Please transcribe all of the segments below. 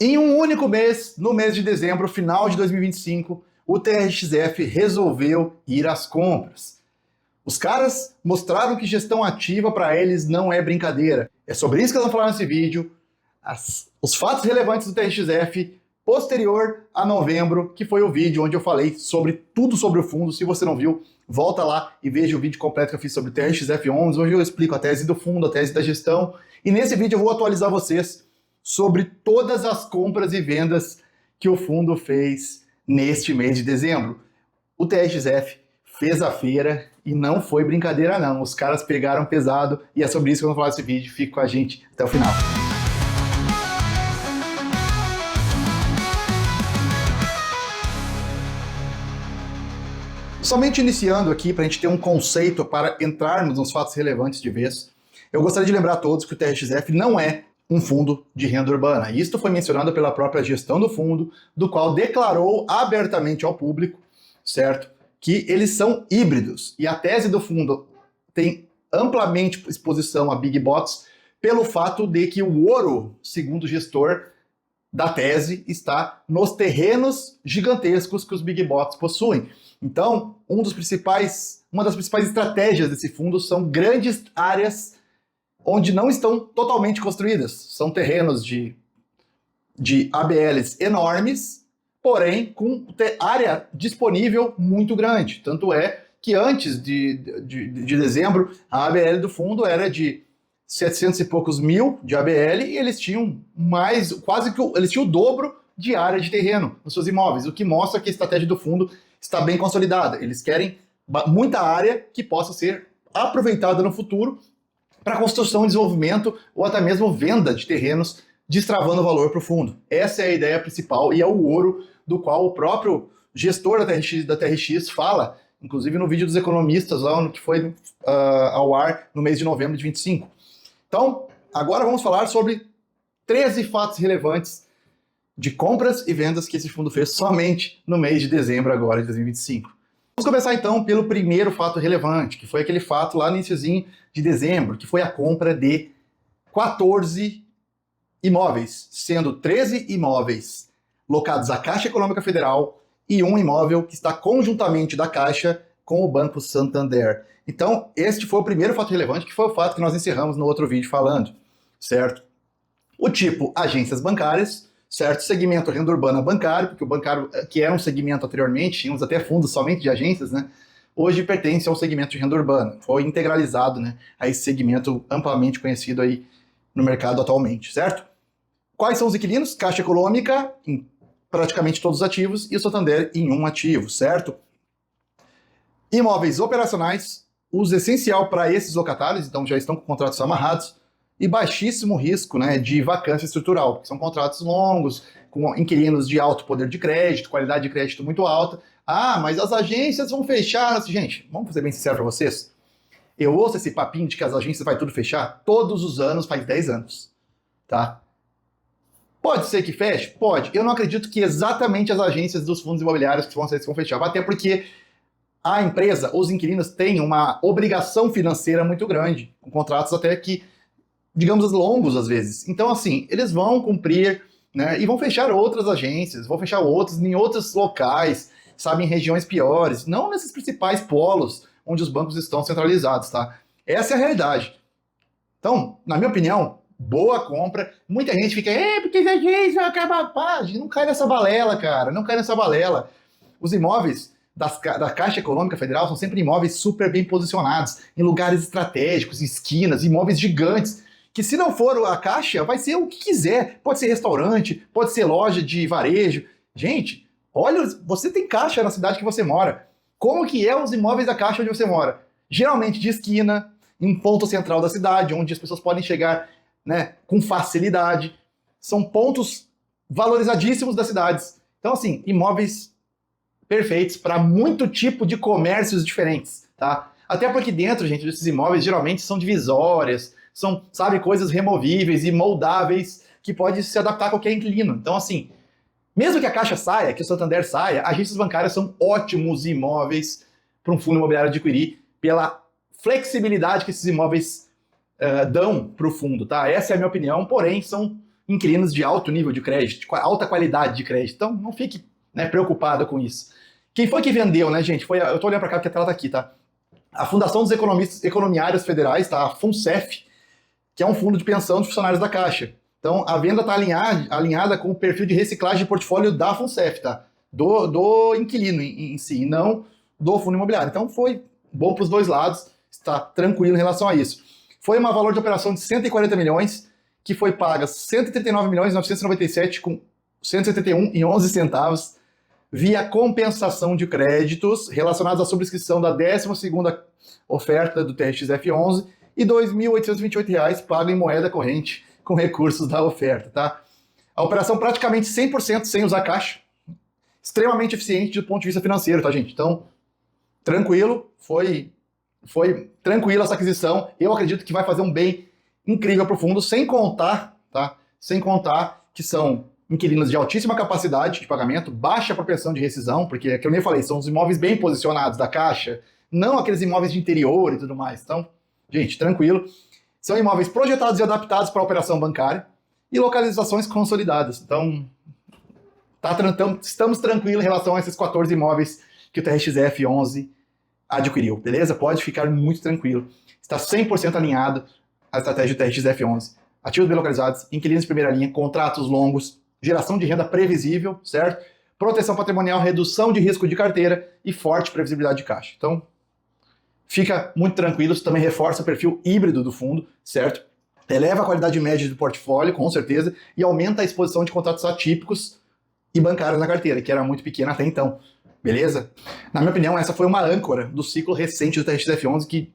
Em um único mês, no mês de dezembro, final de 2025, o TRXF resolveu ir às compras. Os caras mostraram que gestão ativa para eles não é brincadeira. É sobre isso que eu vou falar nesse vídeo. Os fatos relevantes do TRXF posterior a novembro, que foi o vídeo onde eu falei sobre tudo sobre o fundo. Se você não viu, volta lá e veja o vídeo completo que eu fiz sobre o TRXF11, onde eu explico a tese do fundo, a tese da gestão. E nesse vídeo eu vou atualizar vocês sobre todas as compras e vendas que o fundo fez neste mês de dezembro. O TRXF fez a feira e não foi brincadeira não, os caras pegaram pesado e é sobre isso que eu vou falar nesse vídeo. Fique com a gente até o final. Somente iniciando aqui, para a gente ter um conceito para entrarmos nos fatos relevantes de vez, eu gostaria de lembrar a todos que o TRXF não é um fundo de renda urbana. Isto foi mencionado pela própria gestão do fundo, do qual declarou abertamente ao público, certo, que eles são híbridos. E a tese do fundo tem amplamente exposição a Big Bots pelo fato de que o ouro, segundo o gestor da tese, está nos terrenos gigantescos que os Big Bots possuem. Então, uma das principais estratégias desse fundo são grandes áreas onde não estão totalmente construídas. São terrenos de ABLs enormes, porém com área disponível muito grande. Tanto é que antes de dezembro, a ABL do fundo era de 700 e poucos mil de ABL e eles tinham eles tinham o dobro de área de terreno nos seus imóveis, o que mostra que a estratégia do fundo está bem consolidada. Eles querem muita área que possa ser aproveitada no futuro para construção, desenvolvimento ou até mesmo venda de terrenos, destravando valor para o fundo. Essa é a ideia principal e é o ouro do qual o próprio gestor da TRX fala, inclusive no vídeo dos economistas, lá que foi ao ar no mês de novembro de 25. Então, agora vamos falar sobre 13 fatos relevantes de compras e vendas que esse fundo fez somente no mês de dezembro agora de 2025. Vamos começar então pelo primeiro fato relevante, que foi aquele fato lá no iniciozinho de dezembro, que foi a compra de 14 imóveis, sendo 13 imóveis locados à Caixa Econômica Federal e um imóvel que está conjuntamente da Caixa com o Banco Santander. Então, este foi o primeiro fato relevante, que foi o fato que nós encerramos no outro vídeo falando, certo? O tipo, agências bancárias, certo? Segmento renda urbana bancário, porque o bancário, que era um segmento anteriormente, tínhamos até fundos somente de agências, né? Hoje pertence ao segmento de renda urbana. Foi integralizado, né, a esse segmento amplamente conhecido aí no mercado atualmente, certo? Quais são os inquilinos? Caixa Econômica em praticamente todos os ativos e o Santander em um ativo, certo? Imóveis operacionais, uso essencial para esses locatários, então já estão com contratos amarrados, e baixíssimo risco, né, de vacância estrutural, porque são contratos longos, com inquilinos de alto poder de crédito, qualidade de crédito muito alta. Ah, mas as agências vão fechar. Gente, vamos ser bem sinceros para vocês. Eu ouço esse papinho de que as agências vai tudo fechar todos os anos, faz 10 anos, tá? Pode ser que feche? Pode. Eu não acredito que exatamente as agências dos fundos imobiliários que vão fechar, até porque a empresa, os inquilinos têm uma obrigação financeira muito grande, com contratos até que, digamos, longos às vezes. Então, assim, eles vão cumprir, né, e vão fechar outras agências, vão fechar outros em outros locais, sabe, em regiões piores, não nesses principais polos onde os bancos estão centralizados, tá? Essa é a realidade. Então, na minha opinião, boa compra. Muita gente fica, porque as agências vão acabar a página. Não cai nessa balela, cara, não cai nessa balela. Os imóveis da Caixa Econômica Federal são sempre imóveis super bem posicionados, em lugares estratégicos, esquinas, imóveis gigantes, que se não for a Caixa, vai ser o que quiser. Pode ser restaurante, pode ser loja de varejo. Gente, olha, você tem Caixa na cidade que você mora. Como que é os imóveis da Caixa onde você mora? Geralmente de esquina, em ponto central da cidade, onde as pessoas podem chegar, né, com facilidade. São pontos valorizadíssimos das cidades. Então, assim, imóveis perfeitos para muito tipo de comércios diferentes, tá? Até porque dentro, gente, desses imóveis geralmente são divisórias, são, sabe, coisas removíveis e moldáveis que pode se adaptar a qualquer inquilino. Então, assim, mesmo que a Caixa saia, que o Santander saia, agências bancárias são ótimos imóveis para um fundo imobiliário adquirir pela flexibilidade que esses imóveis dão para o fundo, tá? Essa é a minha opinião, porém são inquilinos de alto nível de crédito, de alta qualidade de crédito. Então, não fique, né, preocupado com isso. Quem foi que vendeu, né, gente? Eu tô olhando para cá porque a tela tá aqui, tá? A Fundação dos Economistas Economiários Federais, tá? A FUNCEF, que é um fundo de pensão de funcionários da Caixa. Então, a venda está alinhada com o perfil de reciclagem de portfólio da FUNCEF, tá? Do inquilino em si, e não do fundo imobiliário. Então, foi bom para os dois lados, está tranquilo em relação a isso. Foi um valor de operação de 140 milhões, que foi paga 139 milhões 997 com 171,11 centavos, via compensação de créditos relacionados à subscrição da 12ª oferta do TRXF11 e R$ 2.828 pago em moeda corrente com recursos da oferta, tá? A operação praticamente 100% sem usar caixa, extremamente eficiente do ponto de vista financeiro, tá, gente? Então, tranquilo, foi tranquila essa aquisição. Eu acredito que vai fazer um bem incrível para o fundo, sem contar, tá? Sem contar que são inquilinos de altíssima capacidade de pagamento, baixa propensão de rescisão, porque, é que eu nem falei, são os imóveis bem posicionados da Caixa, não aqueles imóveis de interior e tudo mais. Então, gente, tranquilo. São imóveis projetados e adaptados para a operação bancária e localizações consolidadas. Então, estamos tranquilos em relação a esses 14 imóveis que o TRXF11 adquiriu, beleza? Pode ficar muito tranquilo. Está 100% alinhado à estratégia do TRXF11. Ativos bem localizados, inquilinos de primeira linha, contratos longos, geração de renda previsível, certo? Proteção patrimonial, redução de risco de carteira e forte previsibilidade de caixa. Então, fica muito tranquilo, isso também reforça o perfil híbrido do fundo, certo? Eleva a qualidade média do portfólio, com certeza, e aumenta a exposição de contratos atípicos e bancários na carteira, que era muito pequena até então, beleza? Na minha opinião, essa foi uma âncora do ciclo recente do TRXF11 que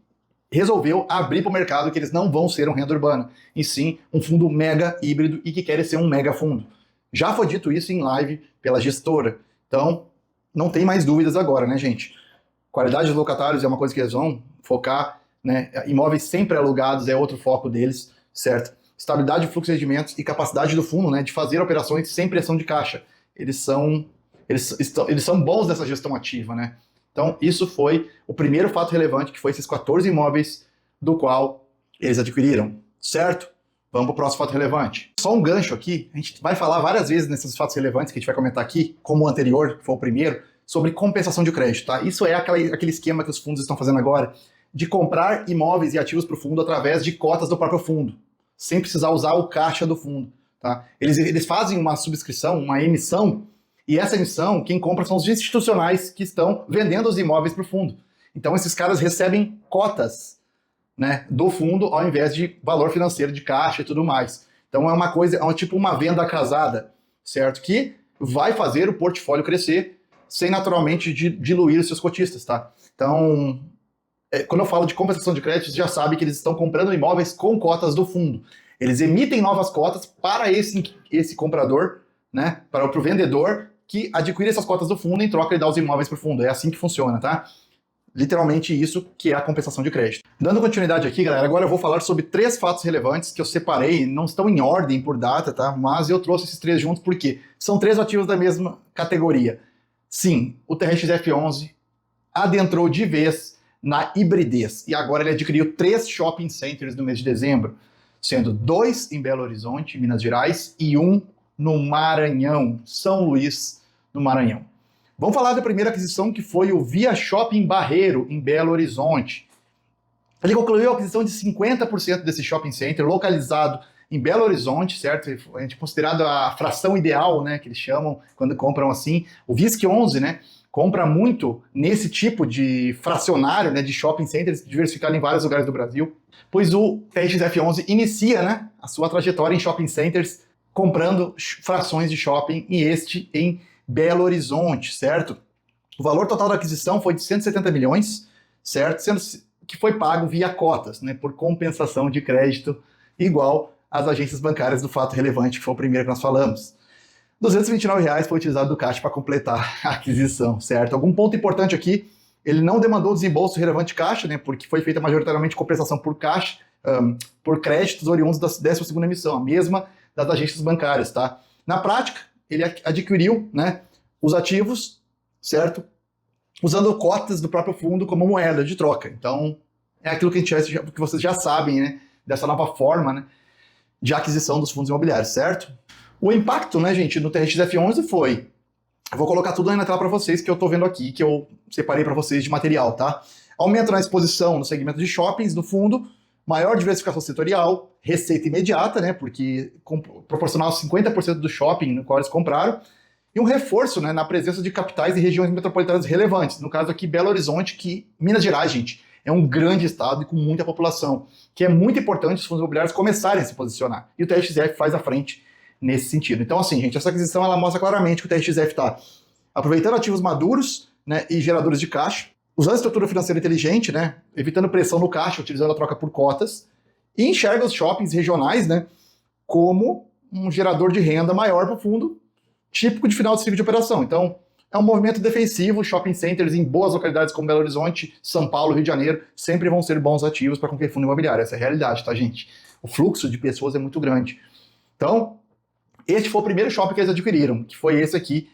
resolveu abrir para o mercado que eles não vão ser um renda urbana, e sim um fundo mega híbrido e que querem ser um mega fundo. Já foi dito isso em live pela gestora, então não tem mais dúvidas agora, né, gente? Qualidade dos locatários é uma coisa que eles vão focar, né? Imóveis sempre alugados é outro foco deles, certo? Estabilidade de fluxo de rendimentos e capacidade do fundo, né, de fazer operações sem pressão de caixa. Eles são bons nessa gestão ativa, né? Então, isso foi o primeiro fato relevante, que foi esses 14 imóveis do qual eles adquiriram, certo? Vamos para o próximo fato relevante. Só um gancho aqui, a gente vai falar várias vezes nesses fatos relevantes que a gente vai comentar aqui, como o anterior, que foi o primeiro, sobre compensação de crédito, tá? Isso é aquele esquema que os fundos estão fazendo agora, de comprar imóveis e ativos para o fundo através de cotas do próprio fundo, sem precisar usar o caixa do fundo, tá? Eles fazem uma subscrição, uma emissão, e essa emissão, quem compra são os institucionais que estão vendendo os imóveis para o fundo. Então esses caras recebem cotas, né, do fundo ao invés de valor financeiro de caixa e tudo mais. Então é uma coisa, tipo uma venda casada, certo? Que vai fazer o portfólio crescer sem naturalmente diluir os seus cotistas, tá? Então, quando eu falo de compensação de crédito, você já sabe que eles estão comprando imóveis com cotas do fundo. Eles emitem novas cotas para esse comprador, né, para o vendedor, que adquire essas cotas do fundo, em troca ele dá os imóveis para o fundo. É assim que funciona, tá? Literalmente isso que é a compensação de crédito. Dando continuidade aqui, galera, agora eu vou falar sobre 3 fatos relevantes que eu separei, não estão em ordem por data, tá? Mas eu trouxe esses 3 juntos porque são 3 ativos da mesma categoria. Sim, o TRXF11 adentrou de vez na hibridez e agora ele adquiriu 3 shopping centers no mês de dezembro, sendo 2 em Belo Horizonte, Minas Gerais, e 1 no Maranhão, São Luís, no Maranhão. Vamos falar da primeira aquisição, que foi o Via Shopping Barreiro, em Belo Horizonte. Ele concluiu a aquisição de 50% desse shopping center, localizado em Belo Horizonte, certo? A gente considerado a fração ideal, né, que eles chamam quando compram assim. O VISC 11, né, compra muito nesse tipo de fracionário, né, de shopping centers diversificado em vários lugares do Brasil, pois o TRXF11 inicia, né, a sua trajetória em shopping centers comprando frações de shopping, e este em Belo Horizonte, certo? O valor total da aquisição foi de 170 milhões, certo? Sendo que foi pago via cotas, né, por compensação de crédito, igual às agências bancárias do fato relevante, que foi o primeiro que nós falamos. R$ 229 foi utilizado do caixa para completar a aquisição, certo? Algum ponto importante aqui, ele não demandou desembolso relevante de caixa, né, porque foi feita majoritariamente compensação por caixa, por créditos oriundos da 12ª emissão, a mesma das agências bancárias, tá? Na prática, ele adquiriu, né, os ativos, certo? Usando cotas do próprio fundo como moeda de troca. Então, é aquilo que vocês já sabem, né, dessa nova forma, né, de aquisição dos fundos imobiliários, certo? O impacto, né, gente, no TRXF11 foi... Eu vou colocar tudo aí na tela para vocês que eu estou vendo aqui, que eu separei para vocês de material, tá? Aumento na exposição no segmento de shoppings do fundo, maior diversificação setorial, receita imediata, né, porque proporcional aos 50% do shopping no qual eles compraram, e um reforço, né, na presença de capitais e regiões metropolitanas relevantes. No caso aqui, Belo Horizonte, que Minas Gerais, gente, é um grande estado e com muita população, que é muito importante os fundos imobiliários começarem a se posicionar. E o TRXF faz a frente nesse sentido. Então, assim, gente, essa aquisição ela mostra claramente que o TRXF está aproveitando ativos maduros, né, e geradores de caixa, usando a estrutura financeira inteligente, né, evitando pressão no caixa, utilizando a troca por cotas, e enxerga os shoppings regionais, né, como um gerador de renda maior para o fundo, típico de final de ciclo de operação. Então, é um movimento defensivo. Shopping centers em boas localidades como Belo Horizonte, São Paulo, Rio de Janeiro, sempre vão ser bons ativos para qualquer fundo imobiliário. Essa é a realidade, tá, gente? O fluxo de pessoas é muito grande. Então, este foi o primeiro shopping que eles adquiriram, que foi esse aqui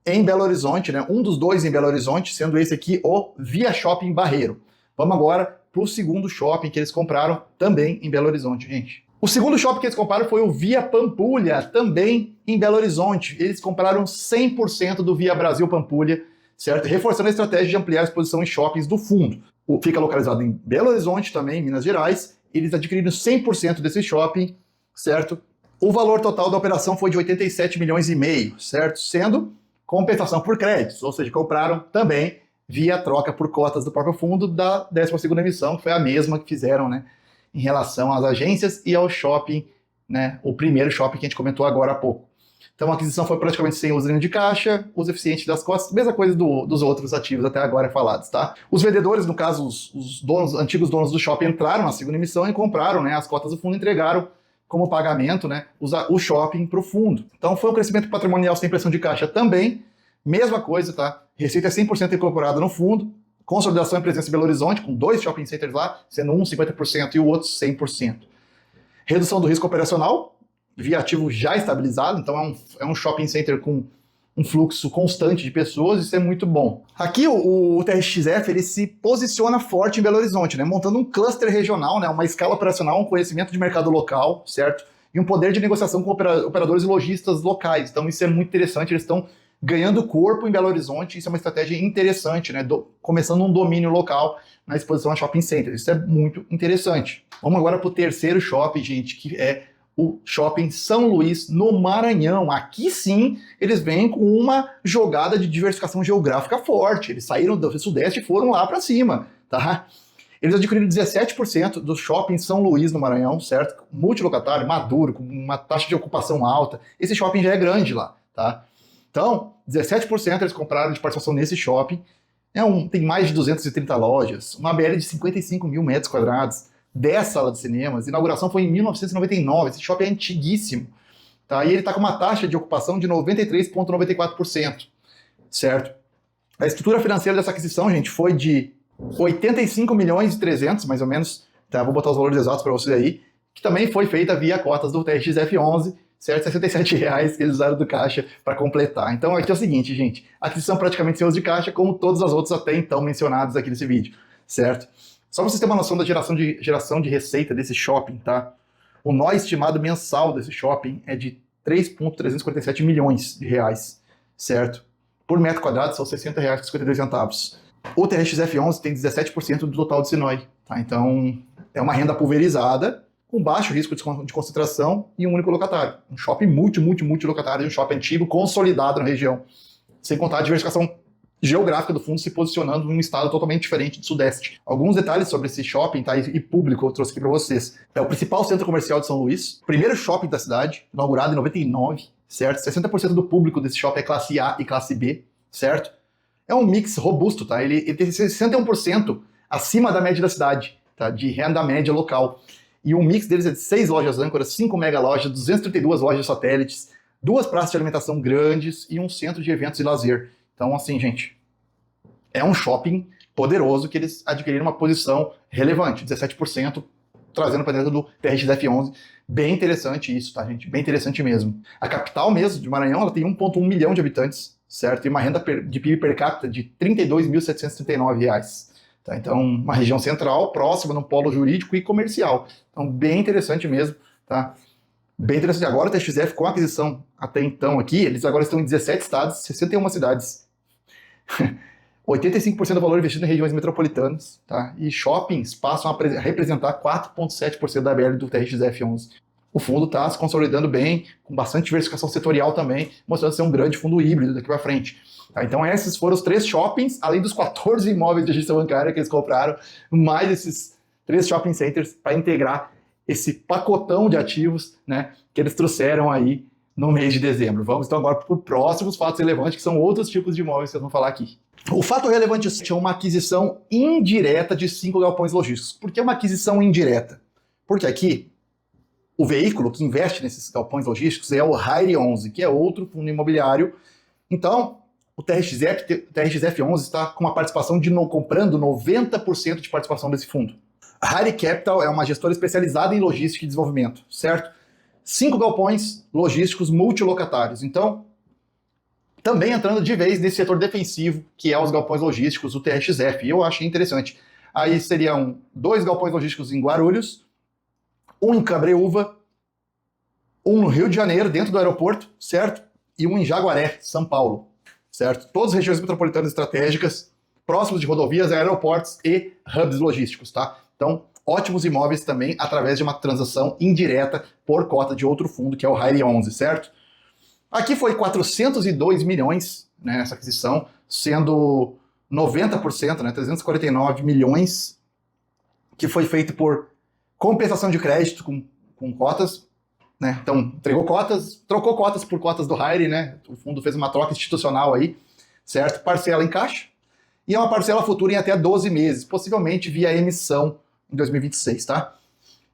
em Belo Horizonte, né? Um dos dois em Belo Horizonte, sendo esse aqui o Via Shopping Barreiro. Vamos agora para o segundo shopping que eles compraram também em Belo Horizonte, gente. O segundo shopping que eles compraram foi o Via Pampulha, também em Belo Horizonte. Eles compraram 100% do Via Brasil Pampulha, certo? Reforçando a estratégia de ampliar a exposição em shoppings do fundo. Fica localizado em Belo Horizonte também, em Minas Gerais. Eles adquiriram 100% desse shopping, certo? O valor total da operação foi de 87 milhões e meio, certo? Sendo compensação por créditos, ou seja, compraram também via troca por cotas do próprio fundo da 12ª emissão, que foi a mesma que fizeram, né, em relação às agências e ao shopping, né, o primeiro shopping que a gente comentou agora há pouco. Então a aquisição foi praticamente sem uso nenhum de caixa, uso eficiente das cotas, mesma coisa dos outros ativos até agora falados, tá? Os vendedores, no caso, os donos, antigos donos do shopping entraram na segunda emissão e compraram, né, as cotas do fundo, entregaram como pagamento, né, o shopping para o fundo. Então foi um crescimento patrimonial sem pressão de caixa também, mesma coisa, tá? Receita é 100% incorporada no fundo, consolidação e presença em Belo Horizonte, com 2 shopping centers lá, sendo um 50% e o outro 100%. Redução do risco operacional, via ativo já estabilizado, então é um shopping center com um fluxo constante de pessoas, isso é muito bom. Aqui o TRXF ele se posiciona forte em Belo Horizonte, né, montando um cluster regional, né, uma escala operacional, um conhecimento de mercado local, certo? E um poder de negociação com operadores e lojistas locais. Então isso é muito interessante, eles estão ganhando corpo em Belo Horizonte, isso é uma estratégia interessante, né, começando um domínio local na exposição a shopping centers, isso é muito interessante. Vamos agora para o terceiro shopping, gente, que é o Shopping São Luís, no Maranhão. Aqui sim, eles vêm com uma jogada de diversificação geográfica forte. Eles saíram do Sudeste e foram lá para cima, tá? Eles adquiriram 17% do Shopping São Luís, no Maranhão, certo? Multilocatário, maduro, com uma taxa de ocupação alta. Esse shopping já é grande lá, tá? Então, 17% eles compraram de participação nesse shopping. Tem mais de 230 lojas, uma ABL de 55 mil metros quadrados, 10 salas de cinemas. A inauguração foi em 1999, esse shopping é antiguíssimo. Tá? E ele está com uma taxa de ocupação de 93,94%, certo? A estrutura financeira dessa aquisição, gente, foi de 85 milhões e 300, mais ou menos, tá? Vou botar os valores exatos para vocês aí, que também foi feita via cotas do TRXF11, certo? R$67 que eles usaram do caixa para completar. Então aqui é o seguinte, gente, aquisição praticamente sem uso de caixa, como todas as outras até então mencionadas aqui nesse vídeo, certo? Só para vocês terem uma noção da geração de receita desse shopping, tá? O nó estimado mensal desse shopping é de 3,347 milhões de reais, certo? Por metro quadrado são R$60,52. O TRXF11 tem 17% do total de Sinói, tá? Então é uma renda pulverizada, com baixo risco de concentração e um único locatário. Um shopping multi-locatário, um shopping antigo, consolidado na região. Sem contar a diversificação geográfica do fundo se posicionando num estado totalmente diferente do Sudeste. Alguns detalhes sobre esse shopping, tá? E público eu trouxe aqui para vocês. É o principal centro comercial de São Luís, primeiro shopping da cidade, inaugurado em 99, certo? 60% do público desse shopping é classe A e classe B, certo? É um mix robusto, tá? Ele tem 61% acima da média da cidade, tá? De renda média local. E o mix deles é de 6 lojas âncoras, 5 mega lojas, 232 lojas satélites, 2 praças de alimentação grandes e um centro de eventos e lazer. Então, assim, gente, é um shopping poderoso que eles adquiriram uma posição relevante, 17%, trazendo para dentro do TRXF11. Bem interessante isso, tá, gente? Bem interessante mesmo. A capital mesmo, de Maranhão, ela tem 1,1 milhão de habitantes, certo? E uma renda de PIB per capita de R$ 32.739. Tá? Então, uma região central, próxima, num polo jurídico e comercial. Então, bem interessante mesmo, tá? Bem interessante. Agora o TXF, com a aquisição até então aqui, eles agora estão em 17 estados, 61 cidades. 85% do valor investido em regiões metropolitanas, tá? E shoppings passam a representar 4,7% da BL do TRXF11. O fundo está se consolidando bem, com bastante diversificação setorial também, mostrando ser um grande fundo híbrido daqui para frente. Tá? Então esses foram os 3 shoppings, além dos 14 imóveis de gestão bancária que eles compraram, mais esses 3 shopping centers para integrar esse pacotão de ativos, né, que eles trouxeram aí no mês de dezembro. Vamos então agora para os próximos fatos relevantes, que são outros tipos de imóveis que eu vou falar aqui. O fato relevante é uma aquisição indireta de 5 galpões logísticos. Por que uma aquisição indireta? Porque aqui, o veículo que investe nesses galpões logísticos é o Hire 11, que é outro fundo imobiliário. Então, o TRXF11 está com uma participação comprando 90% de participação desse fundo. A Hire Capital é uma gestora especializada em logística e desenvolvimento, certo? 5 galpões logísticos multilocatários. Então, também entrando de vez nesse setor defensivo, que é os galpões logísticos, o TRXF. E eu achei interessante. Aí seriam 2 galpões logísticos em Guarulhos, um em Cabreúva, um no Rio de Janeiro, dentro do aeroporto, certo? E um em Jaguaré, São Paulo, certo? Todas regiões metropolitanas estratégicas, próximos de rodovias, aeroportos e hubs logísticos, tá? Então, ótimos imóveis também através de uma transação indireta por cota de outro fundo, que é o Hire 11, certo? Aqui foi 402 milhões, né, essa aquisição, sendo 90%, né, 349 milhões, que foi feito por compensação de crédito com cotas, né? Então, entregou cotas, trocou cotas por cotas do Hire, né? O fundo fez uma troca institucional aí, certo? Parcela em caixa e é uma parcela futura em até 12 meses, possivelmente via emissão em 2026, tá?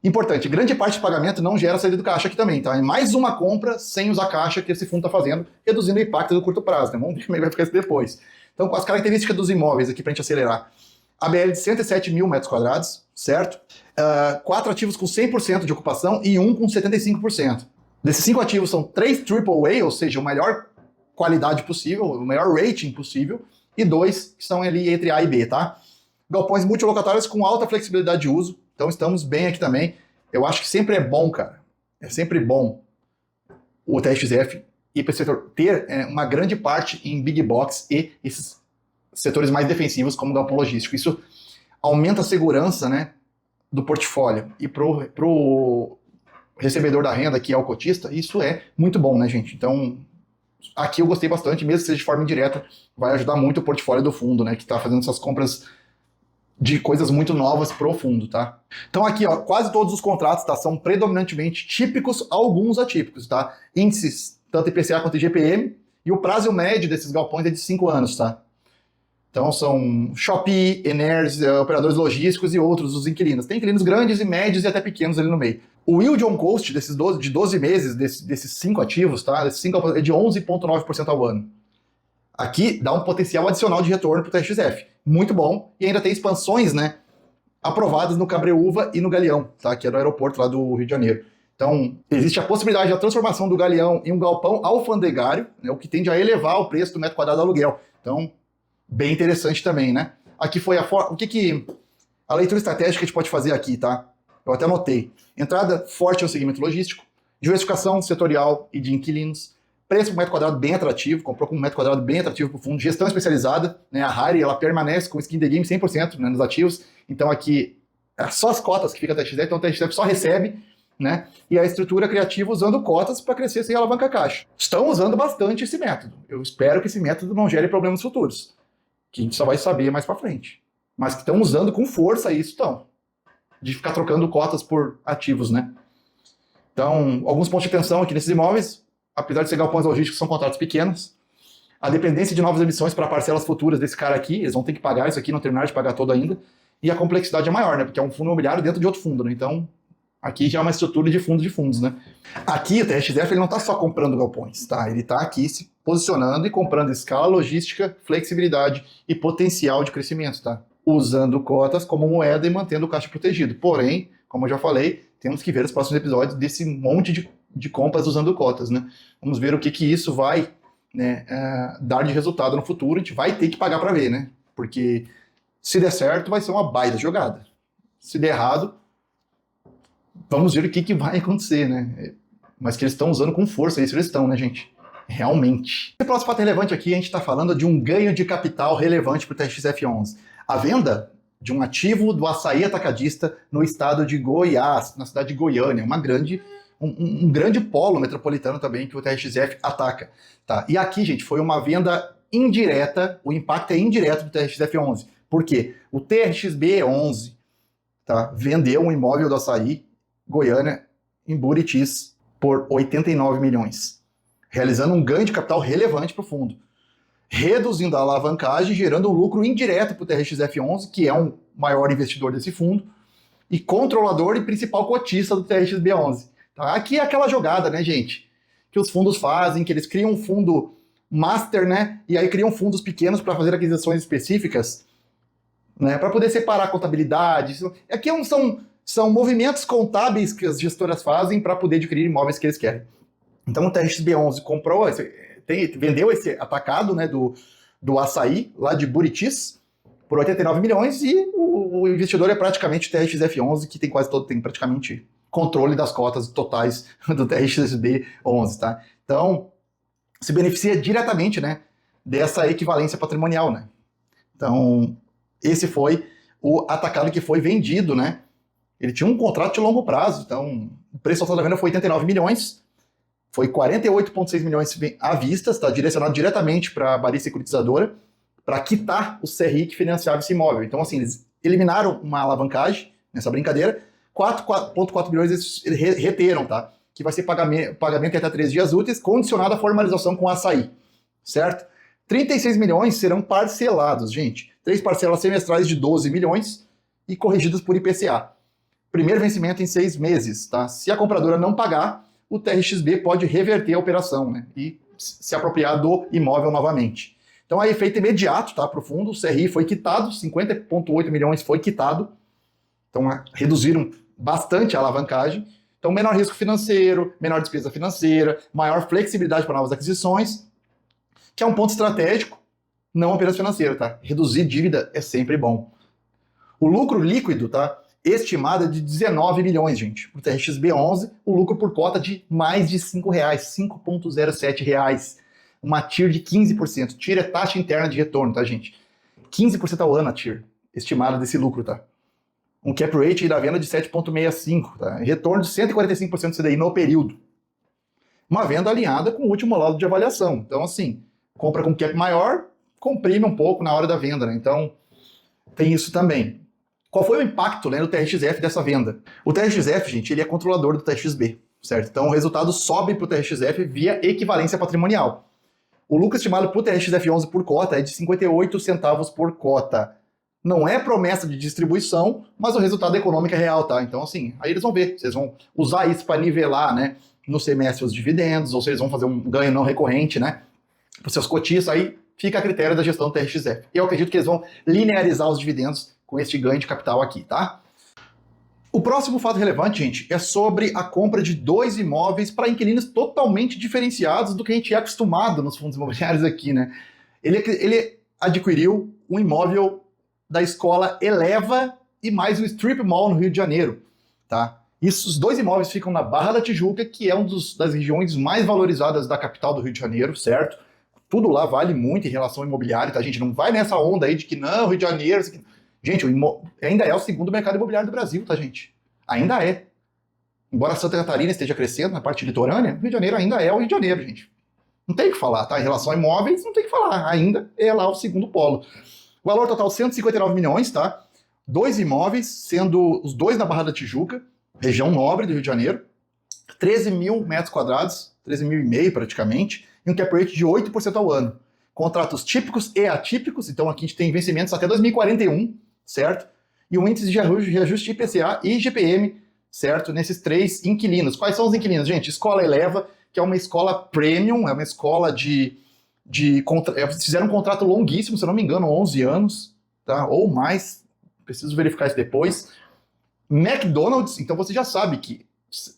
Importante, grande parte do pagamento não gera saída do caixa aqui também, tá? É mais uma compra sem usar caixa que esse fundo está fazendo, reduzindo o impacto do curto prazo, né? Vamos ver como é que vai ficar isso depois. Então, com as características dos imóveis aqui para a gente acelerar. ABL de 107 mil metros quadrados, certo? 4 ativos com 100% de ocupação e 1 com 75%. Desses 5 ativos são 3 AAA, ou seja, a melhor qualidade possível, o melhor rating possível, e 2 que estão ali entre A e B, tá? Galpões multilocatários com alta flexibilidade de uso, então estamos bem aqui também. Eu acho que sempre é bom, cara, é sempre bom o TXF ir para esse setor ter uma grande parte em big box e esses setores mais defensivos como o galpão logístico. Isso aumenta a segurança, né, do portfólio. E pro recebedor da renda, que é o cotista, isso é muito bom, né, gente? Então, aqui eu gostei bastante, mesmo que seja de forma indireta, vai ajudar muito o portfólio do fundo, né, que está fazendo essas compras de coisas muito novas pro fundo, tá? Então aqui, ó, quase todos os contratos, tá, são predominantemente típicos, alguns atípicos, tá? Índices, tanto IPCA quanto IGPM, e o prazo médio desses galpões é de 5 anos, tá? Então são Shopee, Eners, operadores logísticos e outros, os inquilinos. Tem inquilinos grandes e médios e até pequenos ali no meio. O yield on cost de 12 meses desses 5 ativos, tá? Desses 5 é de 11,9% ao ano. Aqui dá um potencial adicional de retorno para o TXF. Muito bom. E ainda tem expansões, né, aprovadas no Cabreúva e no Galeão, tá? Que é do aeroporto lá do Rio de Janeiro. Então, existe a possibilidade da transformação do Galeão em um galpão alfandegário, né, o que tende a elevar o preço do metro quadrado do aluguel. Então, bem interessante também, né? Aqui foi a leitura estratégica que a gente pode fazer aqui, tá? Eu até anotei. Entrada forte no segmento logístico, diversificação setorial e de inquilinos, preço por metro quadrado bem atrativo, comprou com um metro quadrado bem atrativo para o fundo, gestão especializada, né? A Hire, ela permanece com skin the game 100%, né, nos ativos, então aqui é só as cotas que fica a TXF, então a TXF só recebe, né? E a estrutura criativa usando cotas para crescer sem alavancar caixa. Estão usando bastante esse método. Eu espero que esse método não gere problemas futuros, que a gente só vai saber mais para frente. Mas que estão usando com força isso, estão. De ficar trocando cotas por ativos, né? Então, alguns pontos de atenção aqui nesses imóveis. Apesar de ser galpões logísticos, são contratos pequenos. A dependência de novas emissões para parcelas futuras desse cara aqui, eles vão ter que pagar isso aqui, não terminaram de pagar todo ainda. E a complexidade é maior, né? Porque é um fundo imobiliário dentro de outro fundo, né? Então, aqui já é uma estrutura de fundos, né? Aqui, o TXF, ele não está só comprando galpões, tá? Ele está aqui se posicionando e comprando escala logística, flexibilidade e potencial de crescimento, tá? Usando cotas como moeda e mantendo o caixa protegido. Porém, como eu já falei, temos que ver os próximos episódios desse monte de compras usando cotas, né? Vamos ver o que isso vai, né, dar de resultado no futuro. A gente vai ter que pagar para ver, né? Porque se der certo, vai ser uma baita jogada. Se der errado, vamos ver o que vai acontecer, né? mas que eles estão usando com força, isso eles estão, né, gente? Realmente. O próximo fato relevante aqui, a gente está falando de um ganho de capital relevante para o TRXF11. A venda de um ativo do Açaí Atacadista no estado de Goiás, na cidade de Goiânia, um grande polo metropolitano também que o TRXF ataca. Tá? E aqui, gente, foi uma venda indireta, o impacto é indireto do TRXF11. Por quê? O TRXB11 tá, vendeu um imóvel do Açaí, Goiânia, em Buritis, por 89 milhões, realizando um ganho de capital relevante para o fundo, reduzindo a alavancagem, gerando um lucro indireto para o TRXF11, que é um maior investidor desse fundo, e controlador e principal cotista do TRXB11. Tá? Aqui é aquela jogada, né, gente, que os fundos fazem, que eles criam um fundo master, né, e aí criam fundos pequenos para fazer aquisições específicas, né, para poder separar a contabilidade. Aqui são movimentos contábeis que as gestoras fazem para poder adquirir imóveis que eles querem. Então o TRXB11 vendeu esse atacado, né, do Açaí, lá de Buritis, por 89 milhões, e o investidor é praticamente o TRXF11, que tem praticamente controle das cotas totais do TRXB11, tá? Então, se beneficia diretamente, né, dessa equivalência patrimonial, né? Então, esse foi o atacado que foi vendido, né? Ele tinha um contrato de longo prazo, então o preço total da venda foi 89 milhões, foi 48,6 milhões à vista, está direcionado diretamente para a Bari Securitizadora, para quitar o CRI que financiava esse imóvel. Então, assim, eles eliminaram uma alavancagem nessa brincadeira, 4,4 milhões eles reteram, tá? Que vai ser pagamento até 3 dias úteis, condicionado à formalização com o Açaí, certo? 36 milhões serão parcelados, gente. 3 parcelas semestrais de 12 milhões e corrigidas por IPCA. Primeiro vencimento em 6 meses, tá? Se a compradora não pagar, o TRXB pode reverter a operação, né? E se apropriar do imóvel novamente. Então, a efeito imediato, tá? Para o fundo, o CRI foi quitado, 50,8 milhões foi quitado. Então, reduziram bastante a alavancagem. Então, menor risco financeiro, menor despesa financeira, maior flexibilidade para novas aquisições, que é um ponto estratégico, não apenas financeiro, tá? Reduzir dívida é sempre bom. O lucro líquido, tá? Estimado é de 19 milhões, gente. Para o TRXB11, o lucro por cota de mais de R$ 5,07 reais. Uma TIR de 15%. TIR é taxa interna de retorno, tá, gente? 15% ao ano a TIR, estimada desse lucro, tá? Um cap rate da venda de 7,65, tá? Retorno de 145% do CDI no período. Uma venda alinhada com o último laudo de avaliação. Então, assim, compra com cap maior, comprime um pouco na hora da venda, né? Então, tem isso também. Qual foi o impacto, né, do TRXF dessa venda? O TRXF, gente, ele é controlador do TRXB, certo? Então, o resultado sobe para o TRXF via equivalência patrimonial. O lucro estimado para o TRXF11 por cota é de 58 centavos por cota. Não é promessa de distribuição, mas o resultado econômico é real, tá? Então, assim, aí eles vão ver. Vocês vão usar isso para nivelar, né, no semestre os dividendos, ou se eles vão fazer um ganho não recorrente, né, para os seus cotistas, aí fica a critério da gestão do TRXF. Eu acredito que eles vão linearizar os dividendos com este ganho de capital aqui, tá? O próximo fato relevante, gente, é sobre a compra de 2 imóveis para inquilinos totalmente diferenciados do que a gente é acostumado nos fundos imobiliários aqui, né? Ele adquiriu um imóvel da escola Eleva e mais o Strip Mall no Rio de Janeiro, tá? Os 2 imóveis ficam na Barra da Tijuca, que é das regiões mais valorizadas da capital do Rio de Janeiro, certo? Tudo lá vale muito em relação ao imobiliário, tá, gente? Não vai nessa onda aí de que não, Rio de Janeiro... Gente, ainda é o segundo mercado imobiliário do Brasil, tá, gente? Ainda é. Embora Santa Catarina esteja crescendo na parte litorânea, o Rio de Janeiro ainda é o Rio de Janeiro, gente. Não tem o que falar, tá? Em relação a imóveis, não tem o que falar. Ainda é lá o segundo polo. O valor total, 159 milhões, tá? 2 imóveis, sendo os 2 na Barra da Tijuca, região nobre do Rio de Janeiro. 13 mil metros quadrados, 13 mil e meio praticamente, e um cap rate de 8% ao ano. Contratos típicos e atípicos, então aqui a gente tem vencimentos até 2041, certo? E um índice de reajuste de IPCA e IGPM, certo? Nesses 3 inquilinos. Quais são os inquilinos? Gente, Escola Eleva, que é uma escola premium, é uma escola fizeram um contrato longuíssimo, se eu não me engano, 11 anos, tá? Ou mais, preciso verificar isso depois. McDonald's, então você já sabe que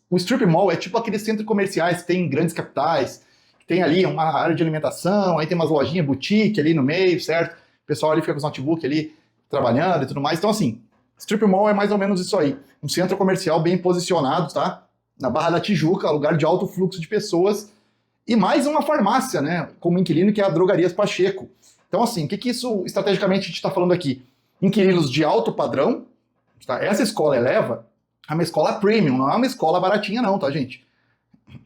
o Strip Mall é tipo aqueles centros comerciais que tem em grandes capitais, que tem ali uma área de alimentação, aí tem umas lojinhas boutique ali no meio, certo? O pessoal ali fica com os notebook ali, trabalhando e tudo mais. Então, assim, Strip Mall é mais ou menos isso aí. Um centro comercial bem posicionado, tá? na Barra da Tijuca, lugar de alto fluxo de pessoas, e mais uma farmácia, né, como inquilino, que é a Drogarias Pacheco. Então, assim, o que isso, estrategicamente, a gente está falando aqui? Inquilinos de alto padrão, tá? Essa escola Eleva é uma escola premium, não é uma escola baratinha não, tá, gente?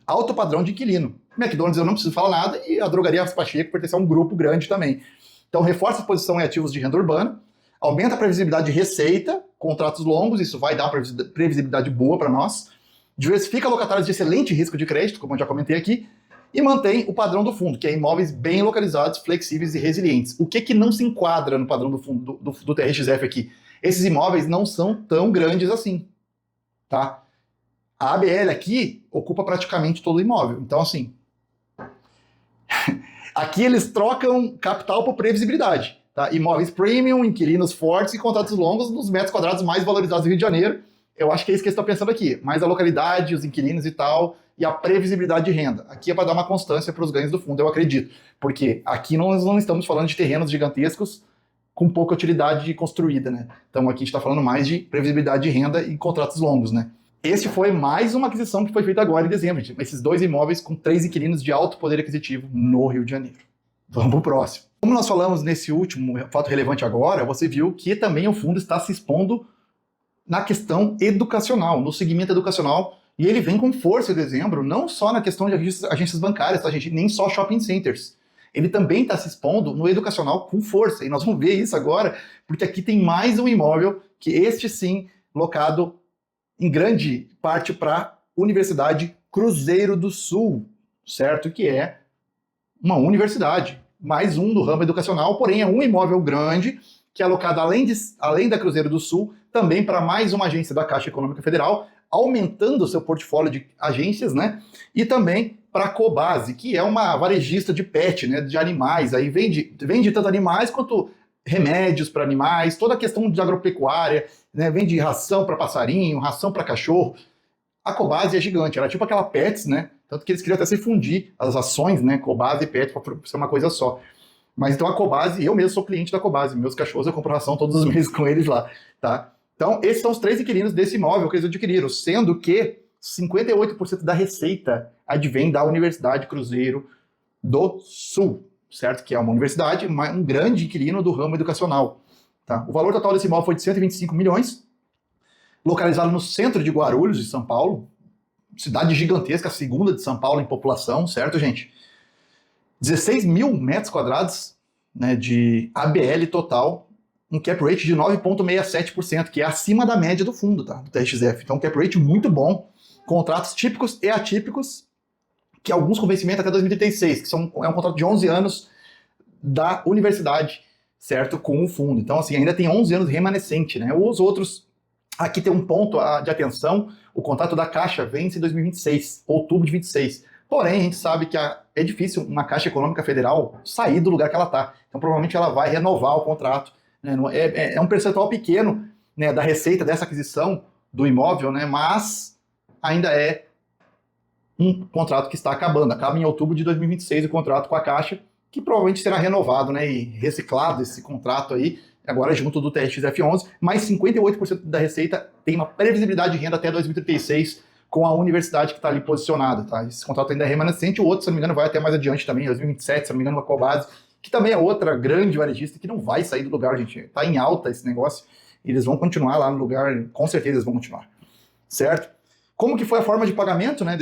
Alto padrão de inquilino. McDonald's eu não preciso falar nada, e a Drogarias Pacheco pertence a um grupo grande também. Então, reforça a exposição em ativos de renda urbana, aumenta a previsibilidade de receita, contratos longos, isso vai dar uma previsibilidade boa para nós, diversifica locatários de excelente risco de crédito, como eu já comentei aqui, e mantém o padrão do fundo, que é imóveis bem localizados, flexíveis e resilientes. O que não se enquadra no padrão do fundo do TRXF aqui? Esses imóveis não são tão grandes assim, tá? A ABL aqui ocupa praticamente todo o imóvel. Então, assim, aqui eles trocam capital por previsibilidade. Tá? Imóveis premium, inquilinos fortes e contratos longos nos metros quadrados mais valorizados do Rio de Janeiro. Eu acho que é isso que eles estão pensando aqui. Mais a localidade, os inquilinos e tal, e a previsibilidade de renda. Aqui é para dar uma constância para os ganhos do fundo, eu acredito. Porque aqui nós não estamos falando de terrenos gigantescos com pouca utilidade construída, né? Então aqui a gente está falando mais de previsibilidade de renda e contratos longos, né? Este foi mais uma aquisição que foi feita agora em dezembro. Esses 2 imóveis com 3 inquilinos de alto poder aquisitivo no Rio de Janeiro. Vamos para o próximo. Como nós falamos nesse último fato relevante agora, você viu que também o fundo está se expondo na questão educacional, no segmento educacional, e ele vem com força em dezembro, não só na questão de agências bancárias, tá, gente? Nem só shopping centers. Ele também está se expondo no educacional com força, e nós vamos ver isso agora, porque aqui tem mais um imóvel, que este sim, locado em grande parte para a Universidade Cruzeiro do Sul, certo? Que é uma universidade, mais um do ramo educacional, porém é um imóvel grande, que é alocado além da Cruzeiro do Sul, também para mais uma agência da Caixa Econômica Federal, aumentando o seu portfólio de agências, né? E também para a Cobase, que é uma varejista de pet, né? De animais, aí vende tanto animais quanto remédios para animais, toda a questão de agropecuária, né? Vende ração para passarinho, ração para cachorro. A Cobase é gigante, ela é tipo aquela Pets, né? Tanto que eles queriam até se fundir as ações, né? Cobase e Pets para ser uma coisa só. Mas então a Cobase, eu mesmo sou cliente da Cobase, meus cachorros eu compro ração todos os meses com eles lá, tá? Então esses são os 3 inquilinos desse imóvel que eles adquiriram, sendo que 58% da receita advém da Universidade Cruzeiro do Sul, certo? Que é uma universidade, um grande inquilino do ramo educacional. Tá? O valor total desse imóvel foi de 125 milhões, localizado no centro de Guarulhos, de São Paulo, cidade gigantesca, a segunda de São Paulo em população, certo, gente? 16 mil metros quadrados, né, de ABL total, um cap rate de 9,67%, que é acima da média do fundo, tá? Do TRXF. Então, um cap rate muito bom, contratos típicos e atípicos, que alguns com vencimento até 2036, que é um contrato de 11 anos da universidade, certo? Com o fundo. Então, assim, ainda tem 11 anos remanescente, né? Os outros, aqui tem um ponto de atenção, o contrato da Caixa vence em 2026, outubro de 26. Porém, a gente sabe que é difícil uma Caixa Econômica Federal sair do lugar que ela está. Então, provavelmente ela vai renovar o contrato. Né? É um percentual pequeno, né, da receita dessa aquisição do imóvel, né, mas ainda é um contrato que está acabando. Acaba em outubro de 2026 o contrato com a Caixa, que provavelmente será renovado, né, e reciclado esse contrato aí, agora junto do TRXF11, mas 58% da receita tem uma previsibilidade de renda até 2036 com a universidade que está ali posicionada. Tá? Esse contrato ainda é remanescente, o outro, se não me engano, vai até mais adiante também, 2027, se não me engano, com a Cobase, que também é outra grande varejista que não vai sair do lugar, gente. Está em alta esse negócio, e eles vão continuar lá no lugar, com certeza eles vão continuar. Certo? Como que foi a forma de pagamento, né,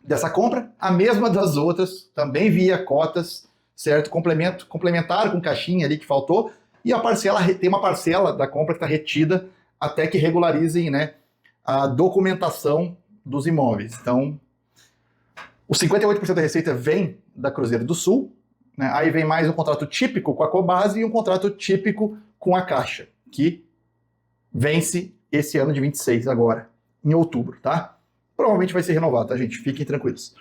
dessa compra? A mesma das outras, também via cotas, certo? Complementar com caixinha ali que faltou, e a parcela, tem uma parcela da compra que está retida até que regularizem, né, a documentação dos imóveis. Então, os 58% da receita vem da Cruzeiro do Sul, né? Aí vem mais um contrato típico com a Cobase e um contrato típico com a Caixa, que vence esse ano de 26 agora, em outubro, tá? Provavelmente vai ser renovado, tá, gente? Fiquem tranquilos.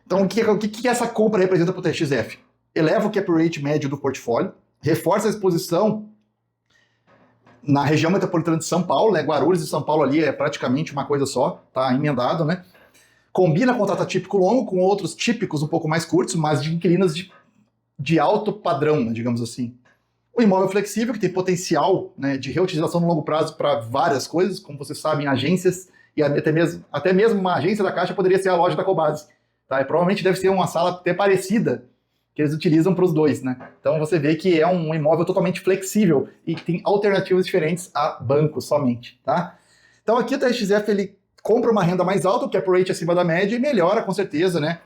Então, o que essa compra representa para o TRXF? Eleva o cap rate médio do portfólio, reforça a exposição na região metropolitana de São Paulo, né? Guarulhos e São Paulo ali é praticamente uma coisa só, tá emendado, né? Combina contrato típico longo com outros típicos um pouco mais curtos, mas de inquilinos de alto padrão, digamos assim. O imóvel flexível, que tem potencial, né, de reutilização no longo prazo para várias coisas, como vocês sabem, agências e até mesmo uma agência da Caixa poderia ser a loja da Cobasi. Tá? E provavelmente deve ser uma sala até parecida que eles utilizam para os dois, né? Então você vê que é um imóvel totalmente flexível e que tem alternativas diferentes a banco somente, tá? Então aqui o TRXF ele compra uma renda mais alta, o cap rate acima da média e melhora com certeza, né?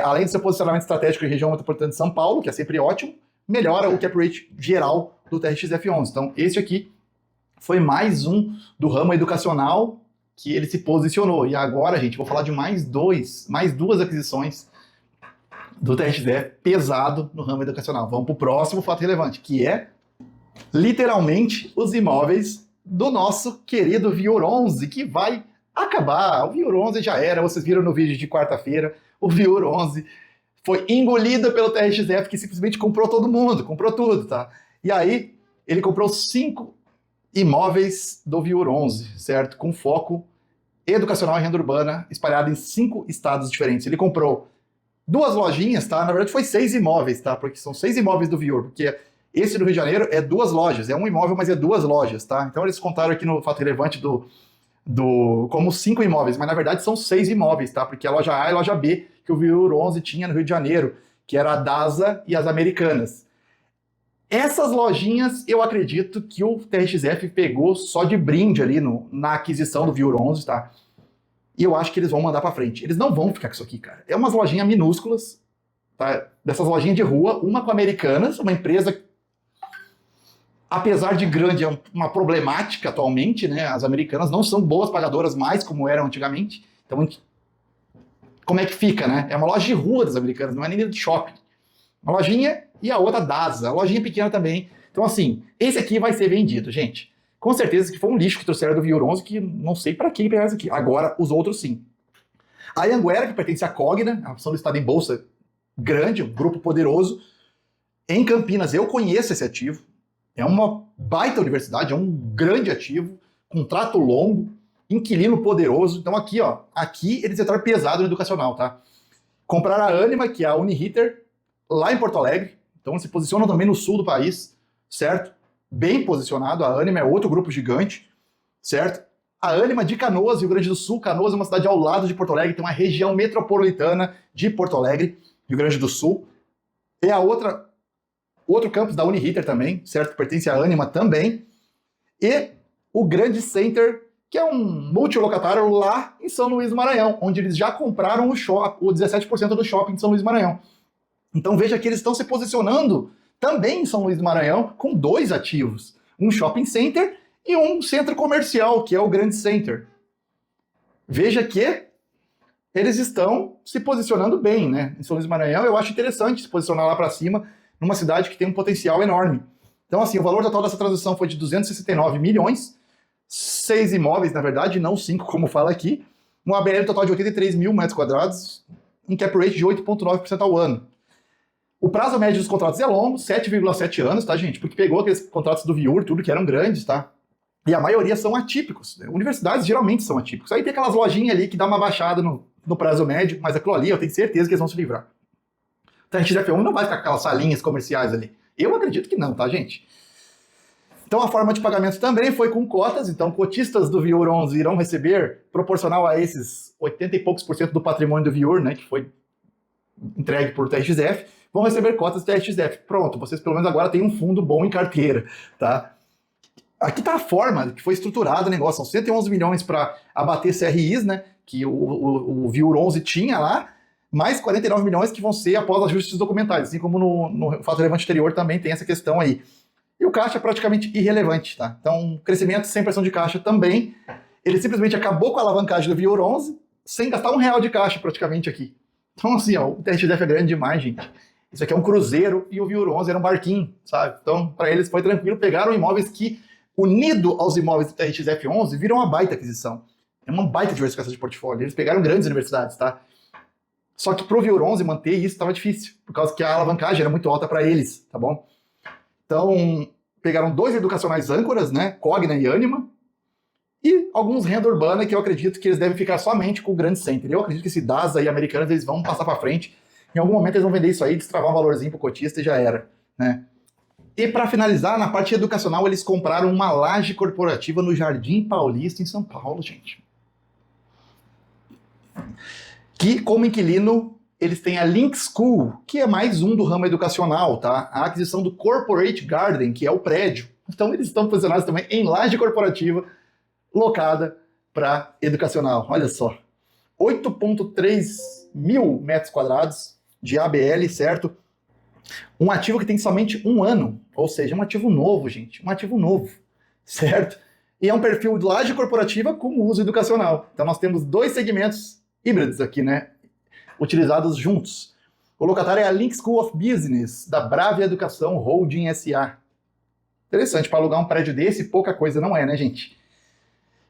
Além do seu posicionamento estratégico em região metropolitana de São Paulo, que é sempre ótimo, melhora o cap rate geral do TRXF11. Então esse aqui foi mais um do ramo educacional que ele se posicionou. E agora, gente, vou falar de mais duas aquisições do TRXF pesado no ramo educacional. Vamos para o próximo fato relevante, que é, literalmente, os imóveis do nosso querido Viur 11, que vai acabar. O Viur 11 já era, vocês viram no vídeo de quarta-feira, o Viur 11 foi engolido pelo TRXF, que simplesmente comprou todo mundo, comprou tudo, tá? E aí, ele comprou 5 imóveis do Viur 11, certo? Com foco educacional e renda urbana, espalhado em 5 estados diferentes. Ele comprou 2 lojinhas, tá? Na verdade foi 6 imóveis, tá? Porque são 6 imóveis do Viur, porque esse do Rio de Janeiro é 2 lojas, é um imóvel, mas é 2 lojas, tá? Então eles contaram aqui no fato relevante como 5 imóveis, mas na verdade são 6 imóveis, tá? Porque a loja A e a loja B que o Viur 11 tinha no Rio de Janeiro, que era a DASA e as Americanas. Essas lojinhas, eu acredito que o TRXF pegou só de brinde ali na aquisição do Viur 11, tá? E eu acho que eles vão mandar pra frente. Eles não vão ficar com isso aqui, cara. É umas lojinhas minúsculas, tá? Dessas lojinhas de rua, uma com Americanas, uma empresa, apesar de grande, é uma problemática atualmente, né? As Americanas não são boas pagadoras mais como eram antigamente. Então, como é que fica, né? É uma loja de rua das Americanas, não é nem de shopping. Uma lojinha e a outra DASA, a lojinha pequena também. Então, assim, esse aqui vai ser vendido, gente. Com certeza que foi um lixo que trouxeram do Viur 11, que não sei para que pegaram isso aqui. Agora, os outros sim. A Anhanguera, que pertence à Cogna, a ação listada em bolsa grande, um grupo poderoso. Em Campinas, eu conheço esse ativo. É uma baita universidade, é um grande ativo, contrato longo, inquilino poderoso. Então aqui, ó, aqui eles entraram pesado no educacional, tá? Compraram a Anima, que é a Uniriter, lá em Porto Alegre. Então se posicionam também no sul do país, certo? Bem posicionado, a Anima é outro grupo gigante, certo? A Anima de Canoas, Rio Grande do Sul. Canoas é uma cidade ao lado de Porto Alegre, tem uma região metropolitana de Porto Alegre, Rio Grande do Sul. É outro campus da Uniriter também, certo? Que pertence à Anima também. E o Grande Center, que é um multilocatário lá em São Luís do Maranhão, onde eles já compraram o 17% do shopping de São Luís do Maranhão. Então veja que eles estão se posicionando também em São Luís do Maranhão com 2 ativos. Um shopping center e um centro comercial, que é o Grande Center. Veja que eles estão se posicionando bem, né? Em São Luís do Maranhão, eu acho interessante se posicionar lá para cima, numa cidade que tem um potencial enorme. Então, assim, o valor total dessa transação foi de 269 milhões, 6 imóveis, na verdade, não 5, como fala aqui, um ABL total de 83 mil metros quadrados, um cap rate de 8,9% ao ano. O prazo médio dos contratos é longo, 7,7 anos, tá, gente? Porque pegou aqueles contratos do Viur, tudo que eram grandes, tá? E a maioria são atípicos. Universidades geralmente são atípicos. Aí tem aquelas lojinhas ali que dá uma baixada no prazo médio, mas aquilo ali eu tenho certeza que eles vão se livrar. Então a TRXF11 não vai ficar com aquelas salinhas comerciais ali. Eu acredito que não, tá, gente? Então a forma de pagamento também foi com cotas. Então cotistas do Viur 11 irão receber, proporcional a esses 80 e poucos % do patrimônio do Viur, né, que foi entregue por TRXF, vão receber cotas do TRXF. Pronto, vocês pelo menos agora têm um fundo bom em carteira, tá? Aqui tá a forma que foi estruturado o negócio. São 111 milhões para abater CRIs, né, que o Viur 11 tinha lá, mais 49 milhões que vão ser após ajustes documentais, assim como no fato relevante anterior também tem essa questão aí. E o caixa é praticamente irrelevante, tá? Então, crescimento sem pressão de caixa também. Ele simplesmente acabou com a alavancagem do Viur 11 sem gastar R$1 de caixa praticamente aqui. Então, assim, ó, o TRXF é grande demais, gente. Isso aqui é um cruzeiro e o Viur 11 era um barquinho, sabe? Então, para eles foi tranquilo. Pegaram imóveis que, unido aos imóveis do TRXF11, viram uma baita aquisição. É uma baita diversificação de portfólio. Eles pegaram grandes universidades, tá? Só que pro Viur 11 manter isso estava difícil, por causa que a alavancagem era muito alta para eles, tá bom? Então, pegaram 2 educacionais âncoras, né? Cogna e Anima, e alguns renda urbana que eu acredito que eles devem ficar somente com o Grande Center. Eu acredito que esse DASA e Americanas eles vão passar para frente. Em algum momento eles vão vender isso aí, destravar um valorzinho pro cotista e já era, né? E para finalizar, na parte educacional, eles compraram uma laje corporativa no Jardim Paulista, em São Paulo, gente. que como inquilino eles têm a Link School, que é mais um do ramo educacional, tá? A aquisição do Corporate Garden, que é o prédio. Então eles estão posicionados também em laje corporativa locada para educacional. Olha só, 8,3 mil metros quadrados de ABL, certo? Um ativo que tem somente um ano, ou seja, um ativo novo, gente, um ativo novo, certo? E é um perfil de laje corporativa com uso educacional. Então nós temos dois segmentos híbridos aqui, né? Utilizados juntos. O locatário é a Link School of Business, da Bravia Educação Holding S.A. Interessante, para alugar um prédio desse, pouca coisa não é, né, gente?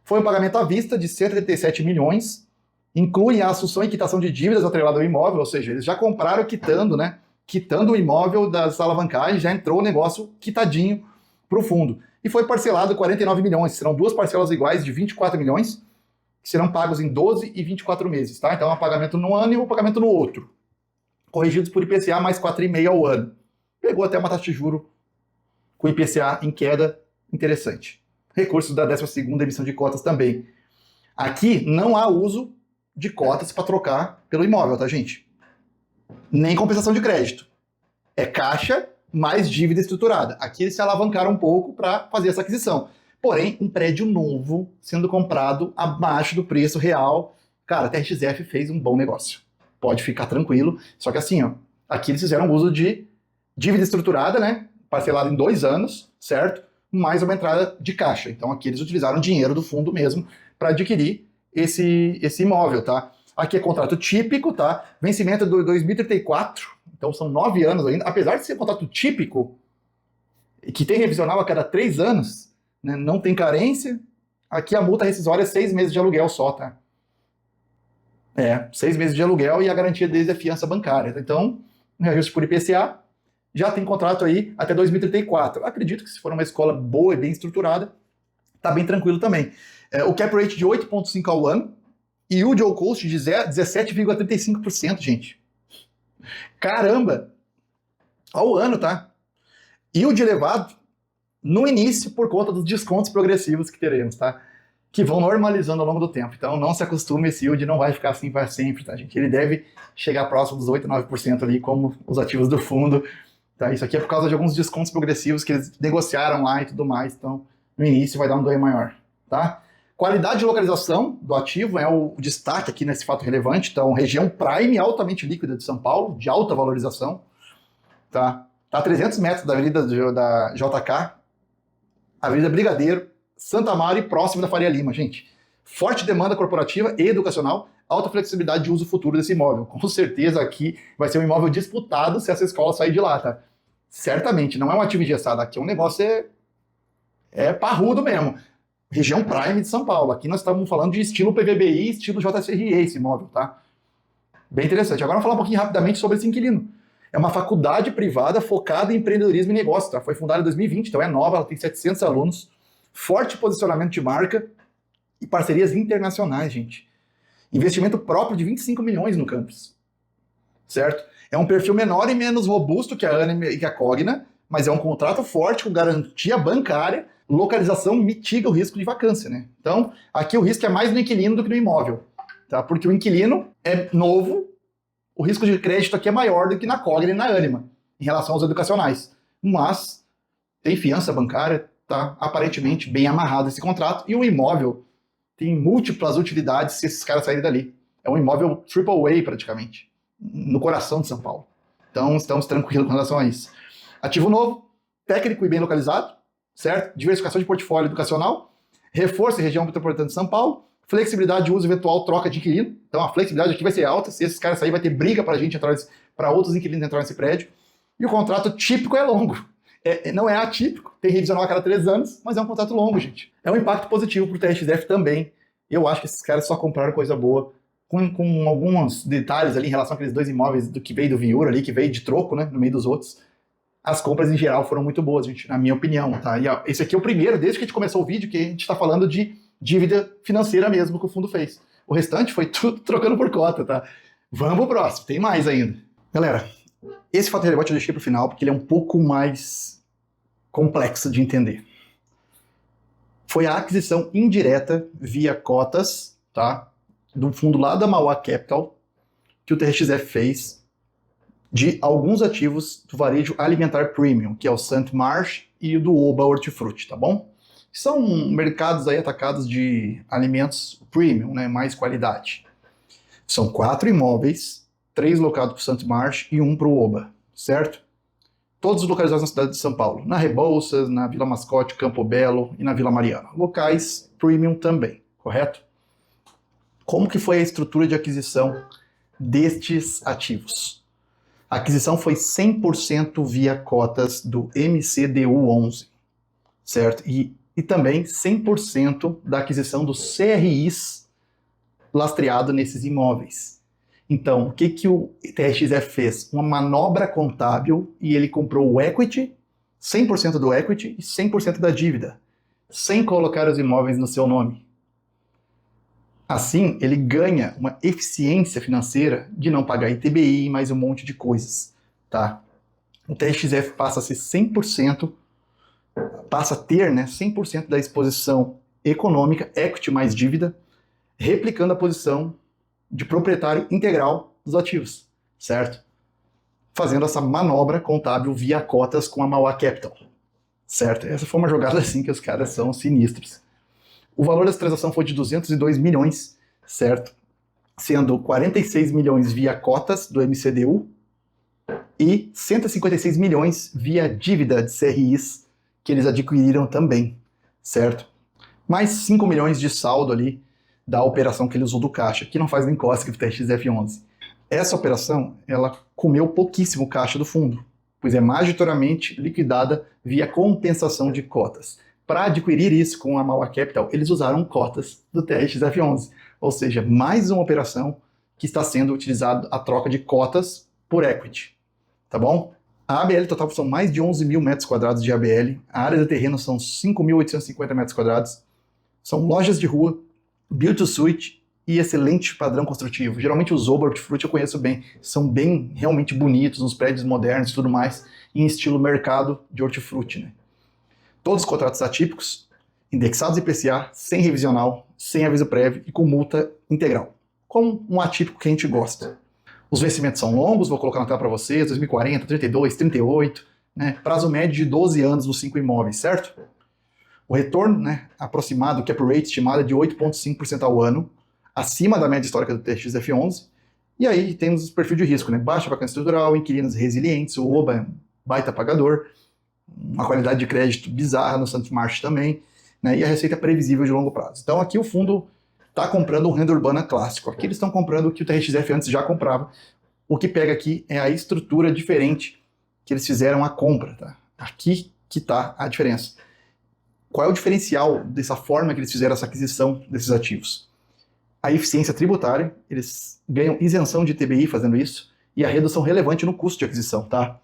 Foi um pagamento à vista de 137 milhões, inclui a assunção e quitação de dívidas atrelada ao imóvel, ou seja, eles já compraram quitando, né? Quitando o imóvel das alavancagens, já entrou o negócio quitadinho para o fundo. E foi parcelado 49 milhões, serão duas parcelas iguais de 24 milhões, que serão pagos em 12 e 24 meses, tá? Então é um pagamento no ano e um pagamento no outro. Corrigidos por IPCA mais 4,5 ao ano. Pegou até uma taxa de juro com IPCA em queda interessante. Recursos da 12ª emissão de cotas também. Aqui não há uso de cotas para trocar pelo imóvel, tá, gente? Nem compensação de crédito. É caixa mais dívida estruturada. Aqui eles se alavancaram um pouco para fazer essa aquisição. Porém, um prédio novo sendo comprado abaixo do preço real. Cara, a TRXF fez um bom negócio. Pode ficar tranquilo. Só que assim, ó, aqui eles fizeram uso de dívida estruturada, né? Parcelada em 2 anos, certo? Mais uma entrada de caixa. Então aqui eles utilizaram dinheiro do fundo mesmo para adquirir esse imóvel, tá? Aqui é contrato típico, tá? Vencimento do 2034, então são 9 anos ainda. Apesar de ser contrato típico, que tem revisional a cada 3 anos, né? Não tem carência. Aqui a multa rescisória é 6 meses de aluguel só, tá? 6 meses de aluguel e a garantia deles é fiança bancária. Então, reajuste por IPCA, já tem contrato aí até 2034. Acredito que se for uma escola boa e bem estruturada, tá bem tranquilo também. O cap rate de 8,5 ao ano e o yield cost de 17,35%, gente. Caramba! Ao ano, tá? Yield elevado no início por conta dos descontos progressivos que teremos, tá? Que vão normalizando ao longo do tempo. Então não se acostume, esse yield não vai ficar assim para sempre, tá, gente? Ele deve chegar próximo dos 8, 9% ali, como os ativos do fundo. Tá? Isso aqui é por causa de alguns descontos progressivos que eles negociaram lá e tudo mais. Então, no início vai dar um ganho maior, tá? Qualidade de localização do ativo é o destaque aqui nesse fato relevante. Então, região prime, altamente líquida de São Paulo, de alta valorização. Tá a 300 metros da Avenida da JK, Avenida Brigadeiro, Santa Amaro e próximo da Faria Lima, gente. Forte demanda corporativa e educacional, alta flexibilidade de uso futuro desse imóvel. Com certeza aqui vai ser um imóvel disputado se essa escola sair de lá, tá? Certamente, não é um ativo engessado. Aqui o negócio é parrudo mesmo. Região prime de São Paulo. Aqui nós estamos falando de estilo PVBI, estilo JCRE esse imóvel, tá? Bem interessante. Agora vamos falar um pouquinho rapidamente sobre esse inquilino. É uma faculdade privada focada em empreendedorismo e negócio, tá? Foi fundada em 2020, então é nova, ela tem 700 alunos. Forte posicionamento de marca e parcerias internacionais, gente. Investimento próprio de 25 milhões no campus, certo? É um perfil menor e menos robusto que a Anima e que a Cogna, mas é um contrato forte com garantia bancária, localização mitiga o risco de vacância, né? Então, aqui o risco é mais no inquilino do que no imóvel, tá? Porque o inquilino é novo, o risco de crédito aqui é maior do que na Cogna e na Anima, em relação aos educacionais. Mas tem fiança bancária, tá aparentemente bem amarrado esse contrato, e o imóvel tem múltiplas utilidades se esses caras saírem dali. É um imóvel triple A praticamente, no coração de São Paulo. Então estamos tranquilos com relação a isso. Ativo novo, técnico e bem localizado, certo? Diversificação de portfólio educacional, reforço em região metropolitana de São Paulo, flexibilidade de uso eventual, troca de inquilino. Então a flexibilidade aqui vai ser alta, se esses caras saírem vai ter briga para a gente entrar para outros inquilinos entrar nesse prédio. E o contrato típico é longo. Não é atípico, tem revisional a cada 3 anos, mas é um contrato longo, gente. É um impacto positivo para o TRXF também. Eu acho que esses caras só compraram coisa boa, com alguns detalhes ali em relação àqueles 2 imóveis do que veio do Vinhur ali, que veio de troco, né, no meio dos outros. As compras em geral foram muito boas, gente, na minha opinião, tá? E ó, esse aqui é o primeiro, desde que a gente começou o vídeo, que a gente está falando de dívida financeira mesmo que o fundo fez. O restante foi tudo trocando por cota, tá? Vamos pro próximo, tem mais ainda. Galera, esse fato relevante eu deixei pro final, porque ele é um pouco mais complexo de entender. Foi a aquisição indireta via cotas, tá? do fundo lá da Mauá Capital que o TRXF fez de alguns ativos do varejo alimentar premium, que é o St. Marsh e o do Oba Hortifruti, tá bom? São mercados aí atacados de alimentos premium, né, mais qualidade. São 4 imóveis, 3 locados para o St. Marsh e 1 para o Oba, certo? Todos localizados na cidade de São Paulo, na Rebouças, na Vila Mascote, Campo Belo e na Vila Mariana. Locais premium também, correto? Como que foi a estrutura de aquisição destes ativos? A aquisição foi 100% via cotas do MCDU11, certo? E também 100% da aquisição dos CRIs lastreado nesses imóveis. Então, o que o TRXF fez? Uma manobra contábil e ele comprou o equity, 100% do equity e 100% da dívida, sem colocar os imóveis no seu nome. Assim, ele ganha uma eficiência financeira de não pagar ITBI e mais um monte de coisas, tá? O TRXF passa a ser 100%, passa a ter, né, 100% da exposição econômica, equity mais dívida, replicando a posição de proprietário integral dos ativos, certo? Fazendo essa manobra contábil via cotas com a Mauá Capital, certo? Essa foi uma jogada assim que os caras são sinistros. O valor dessa transação foi de 202 milhões, certo? Sendo 46 milhões via cotas do MCDU e 156 milhões via dívida de CRIs que eles adquiriram também, certo? Mais 5 milhões de saldo ali da operação que ele usou do caixa, que não faz nem cócega do TRXF11. Essa operação, ela comeu pouquíssimo caixa do fundo, pois é majoritariamente liquidada via compensação de cotas. Para adquirir isso com a Mauá Capital, eles usaram cotas do TRXF11, ou seja, mais uma operação que está sendo utilizada a troca de cotas por equity, tá bom? A ABL total são mais de 11 mil metros quadrados de ABL, a área de terreno são 5.850 metros quadrados, são lojas de rua, build to suit e excelente padrão construtivo. Geralmente os Oba Hortifruti eu conheço bem, são bem realmente bonitos, uns prédios modernos e tudo mais, em estilo mercado de hortifruti, né? Todos os contratos atípicos, indexados IPCA, sem revisional, sem aviso prévio e com multa integral, como um atípico que a gente gosta. Os vencimentos são longos, vou colocar na tela para vocês, 2040, 32, 38, né? Prazo médio de 12 anos nos 5 imóveis, certo? O retorno, né, aproximado, cap rate estimado é de 8,5% ao ano, acima da média histórica do TRXF11. E aí temos o perfil de risco, né? Baixa vacância estrutural, inquilinos resilientes, o Oba é um baita pagador, uma qualidade de crédito bizarra no St. Marsh também, né? E a receita previsível de longo prazo. Então aqui o fundo está comprando um renda urbana clássico. Aqui eles estão comprando o que o TRXF antes já comprava. O que pega aqui é a estrutura diferente que eles fizeram a compra, tá? Aqui que está a diferença. Qual é o diferencial dessa forma que eles fizeram essa aquisição desses ativos? A eficiência tributária, eles ganham isenção de ITBI fazendo isso, e a redução relevante no custo de aquisição, tá?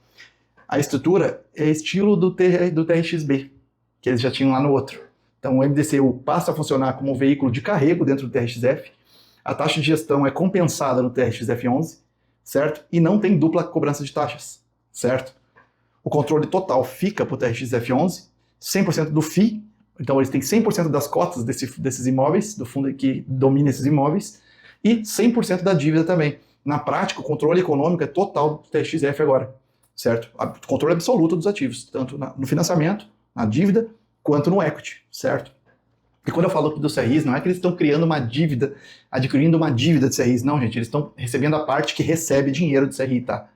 A estrutura é estilo do TRXB, que eles já tinham lá no outro. Então o MDCU passa a funcionar como um veículo de carrego dentro do TRXF, a taxa de gestão é compensada no TRXF11, certo? E não tem dupla cobrança de taxas, certo? O controle total fica para o TRXF11, 100% do FII, então eles têm 100% das cotas desses imóveis, do fundo que domina esses imóveis, e 100% da dívida também. Na prática, o controle econômico é total do TRXF agora, certo? O controle absoluto dos ativos, tanto no financiamento, na dívida, quanto no equity, certo? E quando eu falo dos CRIs, não é que eles estão criando uma dívida, adquirindo uma dívida de CRIs, não, gente, eles estão recebendo a parte que recebe dinheiro de CRI, tá?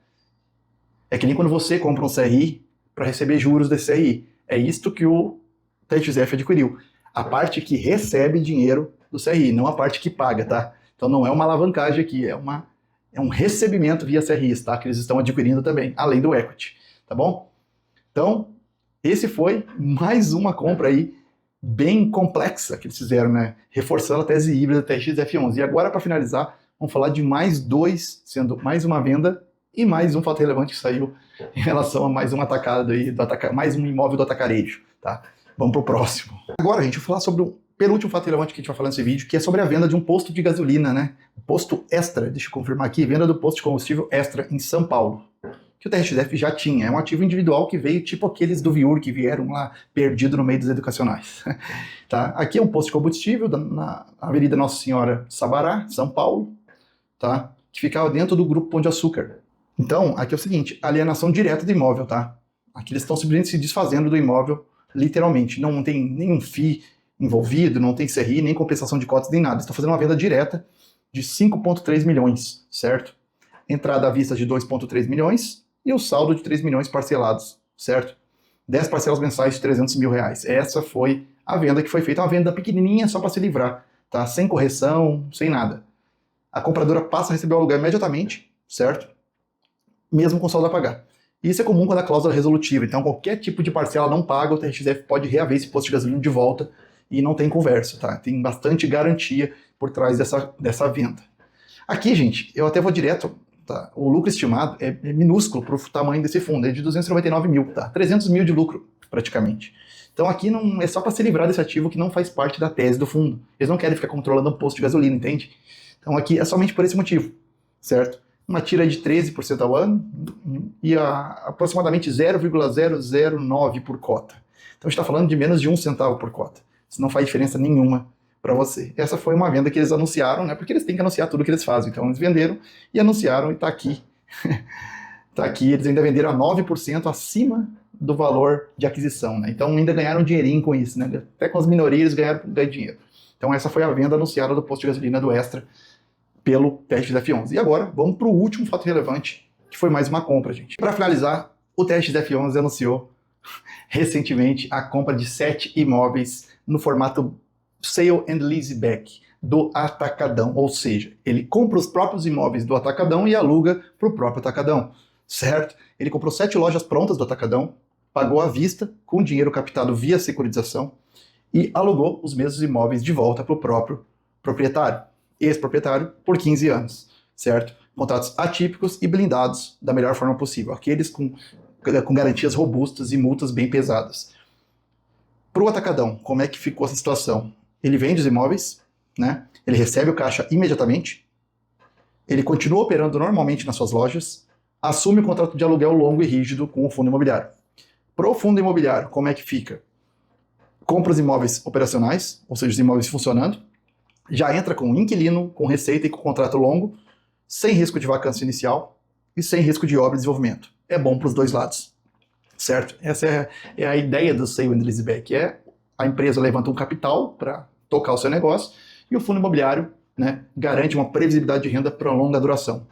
É que nem quando você compra um CRI para receber juros desse CRI. É isto que o TRXF adquiriu. A parte que recebe dinheiro do CRI, não a parte que paga, tá? Então não é uma alavancagem aqui, é um recebimento via CRIs, tá? Que eles estão adquirindo também, além do equity, tá bom? Então, esse foi mais uma compra aí bem complexa que eles fizeram, né? Reforçando a tese híbrida do TRXF11. E agora, para finalizar, vamos falar de mais dois, sendo mais uma venda e mais um fato relevante que saiu em relação a mais uma atacada aí, mais um imóvel do atacarejo, tá? Vamos pro próximo. Agora, gente, eu vou falar sobre o penúltimo fato relevante que a gente vai falar nesse vídeo, que é sobre a venda de um posto de gasolina, né? Posto Extra, deixa eu confirmar aqui, venda do posto de combustível Extra em São Paulo, que o TRXF já tinha. É um ativo individual que veio tipo aqueles do Viur que vieram lá perdido no meio dos educacionais. Tá? Aqui é um posto de combustível na Avenida Nossa Senhora Sabará, São Paulo, tá? Que ficava dentro do Grupo Pão de Açúcar. Então, aqui é o seguinte, alienação direta do imóvel, tá? Aqui eles estão simplesmente se desfazendo do imóvel, literalmente. Não tem nenhum FII envolvido, não tem CRI, nem compensação de cotas, nem nada. Eles estão fazendo uma venda direta de 5,3 milhões, certo? Entrada à vista de 2,3 milhões e o saldo de 3 milhões parcelados, certo? 10 parcelas mensais de 300 mil reais. Essa foi a venda que foi feita, uma venda pequenininha só para se livrar, tá? Sem correção, sem nada. A compradora passa a receber o aluguel imediatamente, certo? Mesmo com saldo a pagar. Isso é comum quando a cláusula é resolutiva, então qualquer tipo de parcela não paga, o TRXF pode reaver esse posto de gasolina de volta e não tem conversa, tá? Tem bastante garantia por trás dessa venda. Aqui, gente, eu até vou direto, tá? O lucro estimado é minúsculo para o tamanho desse fundo, é de 299 mil, tá? 300 mil de lucro, praticamente. Então aqui não é só para se livrar desse ativo que não faz parte da tese do fundo. Eles não querem ficar controlando um posto de gasolina, entende? Então aqui é somente por esse motivo, certo? Uma tira de 13% ao ano e aproximadamente 0,009 por cota. Então a gente está falando de menos de 1 centavo por cota. Isso não faz diferença nenhuma para você. Essa foi uma venda que eles anunciaram, né? Porque eles têm que anunciar tudo que eles fazem. Então eles venderam e anunciaram e está aqui. Está aqui, eles ainda venderam a 9% acima do valor de aquisição, né? Então ainda ganharam um dinheirinho com isso, né? Até com as minorias eles ganharam dinheiro. Então essa foi a venda anunciada do posto de gasolina do Extra pelo TRXF11. E agora, vamos para o último fato relevante, que foi mais uma compra, gente. Para finalizar, o TRXF11 anunciou recentemente a compra de 7 imóveis no formato Sale and Leaseback do Atacadão, ou seja, ele compra os próprios imóveis do Atacadão e aluga para o próprio Atacadão, certo? Ele comprou 7 lojas prontas do Atacadão, pagou à vista com dinheiro captado via securitização e alugou os mesmos imóveis de volta para o próprio proprietário, ex-proprietário, por 15 anos, certo? Contratos atípicos e blindados da melhor forma possível, aqueles com garantias robustas e multas bem pesadas. Para o Atacadão, como é que ficou essa situação? Ele vende os imóveis, né? Ele recebe o caixa imediatamente, ele continua operando normalmente nas suas lojas, assume o contrato de aluguel longo e rígido com o fundo imobiliário. Para o fundo imobiliário, como é que fica? Compra os imóveis operacionais, ou seja, os imóveis funcionando, já entra com inquilino, com receita e com contrato longo, sem risco de vacância inicial e sem risco de obra e desenvolvimento. É bom para os dois lados, certo? Essa é a ideia do Sale and Leaseback, a empresa levanta um capital para tocar o seu negócio e o fundo imobiliário, né, garante uma previsibilidade de renda para longa duração.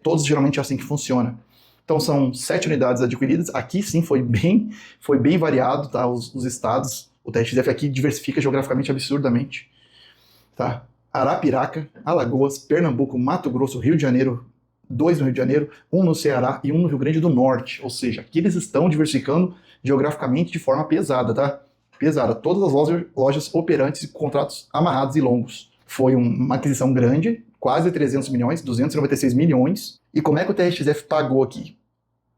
Todos geralmente é assim que funciona. Então são 7 unidades adquiridas, aqui sim foi bem variado, tá? Os estados, o TRXF aqui diversifica geograficamente absurdamente. Tá? Arapiraca, Alagoas, Pernambuco, Mato Grosso, Rio de Janeiro, 2 no Rio de Janeiro, 1 no Ceará e 1 no Rio Grande do Norte. Ou seja, aqui eles estão diversificando geograficamente de forma pesada, tá? Pesada. Todas as lojas operantes e contratos amarrados e longos. Foi uma aquisição grande, quase 300 milhões, 296 milhões. E como é que o TRXF pagou aqui?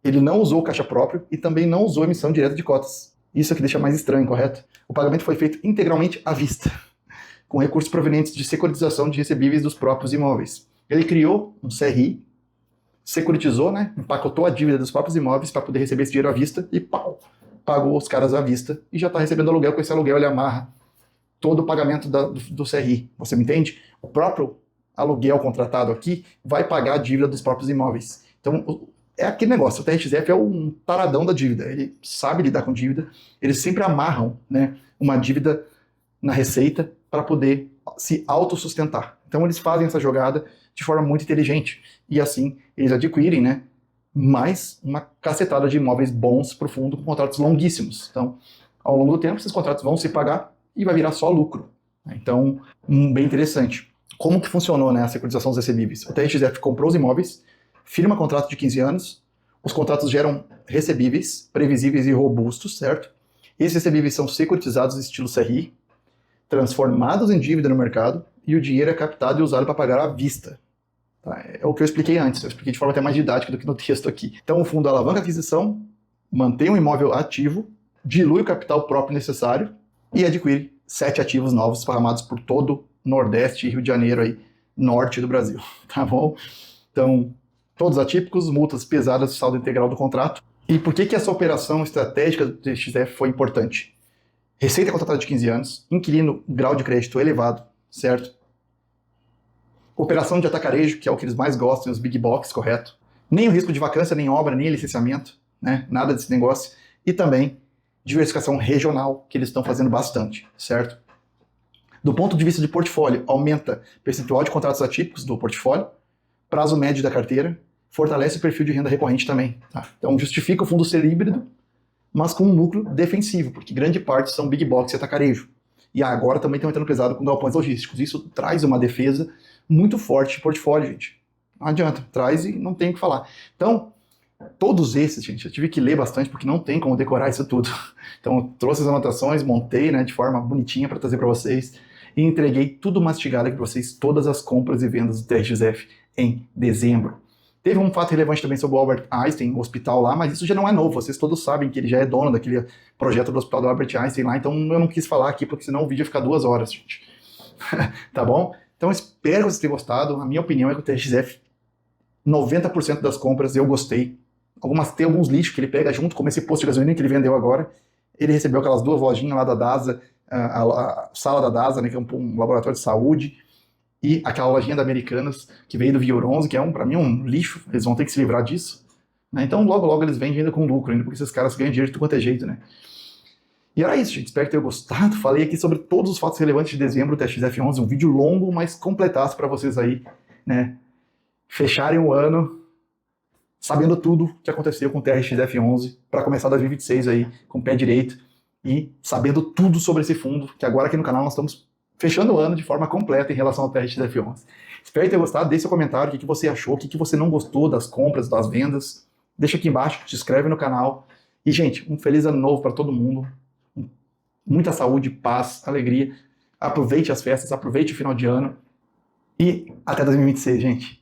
Ele não usou caixa próprio e também não usou emissão direta de cotas. Isso é que deixa mais estranho, correto? O pagamento foi feito integralmente à vista, com recursos provenientes de securitização de recebíveis dos próprios imóveis. Ele criou um CRI, securitizou, né, empacotou a dívida dos próprios imóveis para poder receber esse dinheiro à vista e pau, pagou os caras à vista e já está recebendo aluguel. Com esse aluguel ele amarra todo o pagamento do CRI, você me entende? O próprio aluguel contratado aqui vai pagar a dívida dos próprios imóveis. Então é aquele negócio, o TRXF é um taradão da dívida, ele sabe lidar com dívida, eles sempre amarram, né, uma dívida na receita para poder se autossustentar. Então eles fazem essa jogada de forma muito inteligente. E assim eles adquirem, né, mais uma cacetada de imóveis bons para o fundo com contratos longuíssimos. Então, ao longo do tempo, esses contratos vão se pagar e vai virar só lucro. Então, bem interessante. Como que funcionou, né, a securitização dos recebíveis? O TRXF comprou os imóveis, firma contrato de 15 anos, os contratos geram recebíveis, previsíveis e robustos, certo? Esses recebíveis são securitizados estilo CRI, transformados em dívida no mercado e o dinheiro é captado e usado para pagar à vista. Tá? É o que eu expliquei antes, eu expliquei de forma até mais didática do que no texto aqui. Então o fundo alavanca a aquisição, mantém um imóvel ativo, dilui o capital próprio necessário e adquire 7 ativos novos esparramados por todo o Nordeste e Rio de Janeiro, aí, norte do Brasil. Tá bom? Então, todos atípicos, multas pesadas, saldo integral do contrato. E por que essa operação estratégica do TXF foi importante? Receita contratada de 15 anos, inquilino, grau de crédito elevado, certo? Operação de atacarejo, que é o que eles mais gostam, os big box, correto? Nem o risco de vacância, nem obra, nem licenciamento, né? Nada desse negócio. E também diversificação regional, que eles estão fazendo bastante, certo? Do ponto de vista de portfólio, aumenta percentual de contratos atípicos do portfólio, prazo médio da carteira, fortalece o perfil de renda recorrente também. Tá? Então justifica o fundo ser híbrido, mas com um núcleo defensivo, porque grande parte são big box e atacarejo. E agora também estão entrando pesado com galpões logísticos. Isso traz uma defesa muito forte de portfólio, gente. Não adianta, traz e não tem o que falar. Então, todos esses, gente, eu tive que ler bastante porque não tem como decorar isso tudo. Então, eu trouxe as anotações, montei, né, de forma bonitinha para trazer para vocês e entreguei tudo mastigado aqui para vocês, todas as compras e vendas do TRXF em dezembro. Teve um fato relevante também sobre o Albert Einstein, o hospital lá, mas isso já não é novo, vocês todos sabem que ele já é dono daquele projeto do hospital do Albert Einstein lá, então eu não quis falar aqui, porque senão o vídeo ia ficar 2 horas, gente. Tá bom? Então espero que vocês tenham gostado. A minha opinião é que o TRXF, 90% das compras eu gostei. Tem alguns lixos que ele pega junto, como esse posto de gasolina que ele vendeu agora. Ele recebeu aquelas 2 lojinhas lá da DASA, a sala da DASA, né, que é um laboratório de saúde, e aquela lojinha da Americanas, que veio do Vioronze, que é, pra mim, um lixo. Eles vão ter que se livrar disso. Né? Então, logo, logo, eles vendem ainda com lucro, ainda porque esses caras ganham dinheiro de tudo quanto é jeito, né? E era isso, gente. Espero que tenham gostado. Falei aqui sobre todos os fatos relevantes de dezembro do TXF11. Um vídeo longo, mas completasse para vocês aí, né? Fecharem o ano sabendo tudo que aconteceu com o TRXF11 para começar 2026 aí com o pé direito e sabendo tudo sobre esse fundo, que agora aqui no canal nós estamos fechando o ano de forma completa em relação ao TRXF11. Espero ter gostado, deixe seu comentário, o que você achou, o que você não gostou das compras, das vendas. Deixa aqui embaixo, se inscreve no canal. E, gente, um feliz ano novo para todo mundo. Muita saúde, paz, alegria. Aproveite as festas, aproveite o final de ano. E até 2026, gente.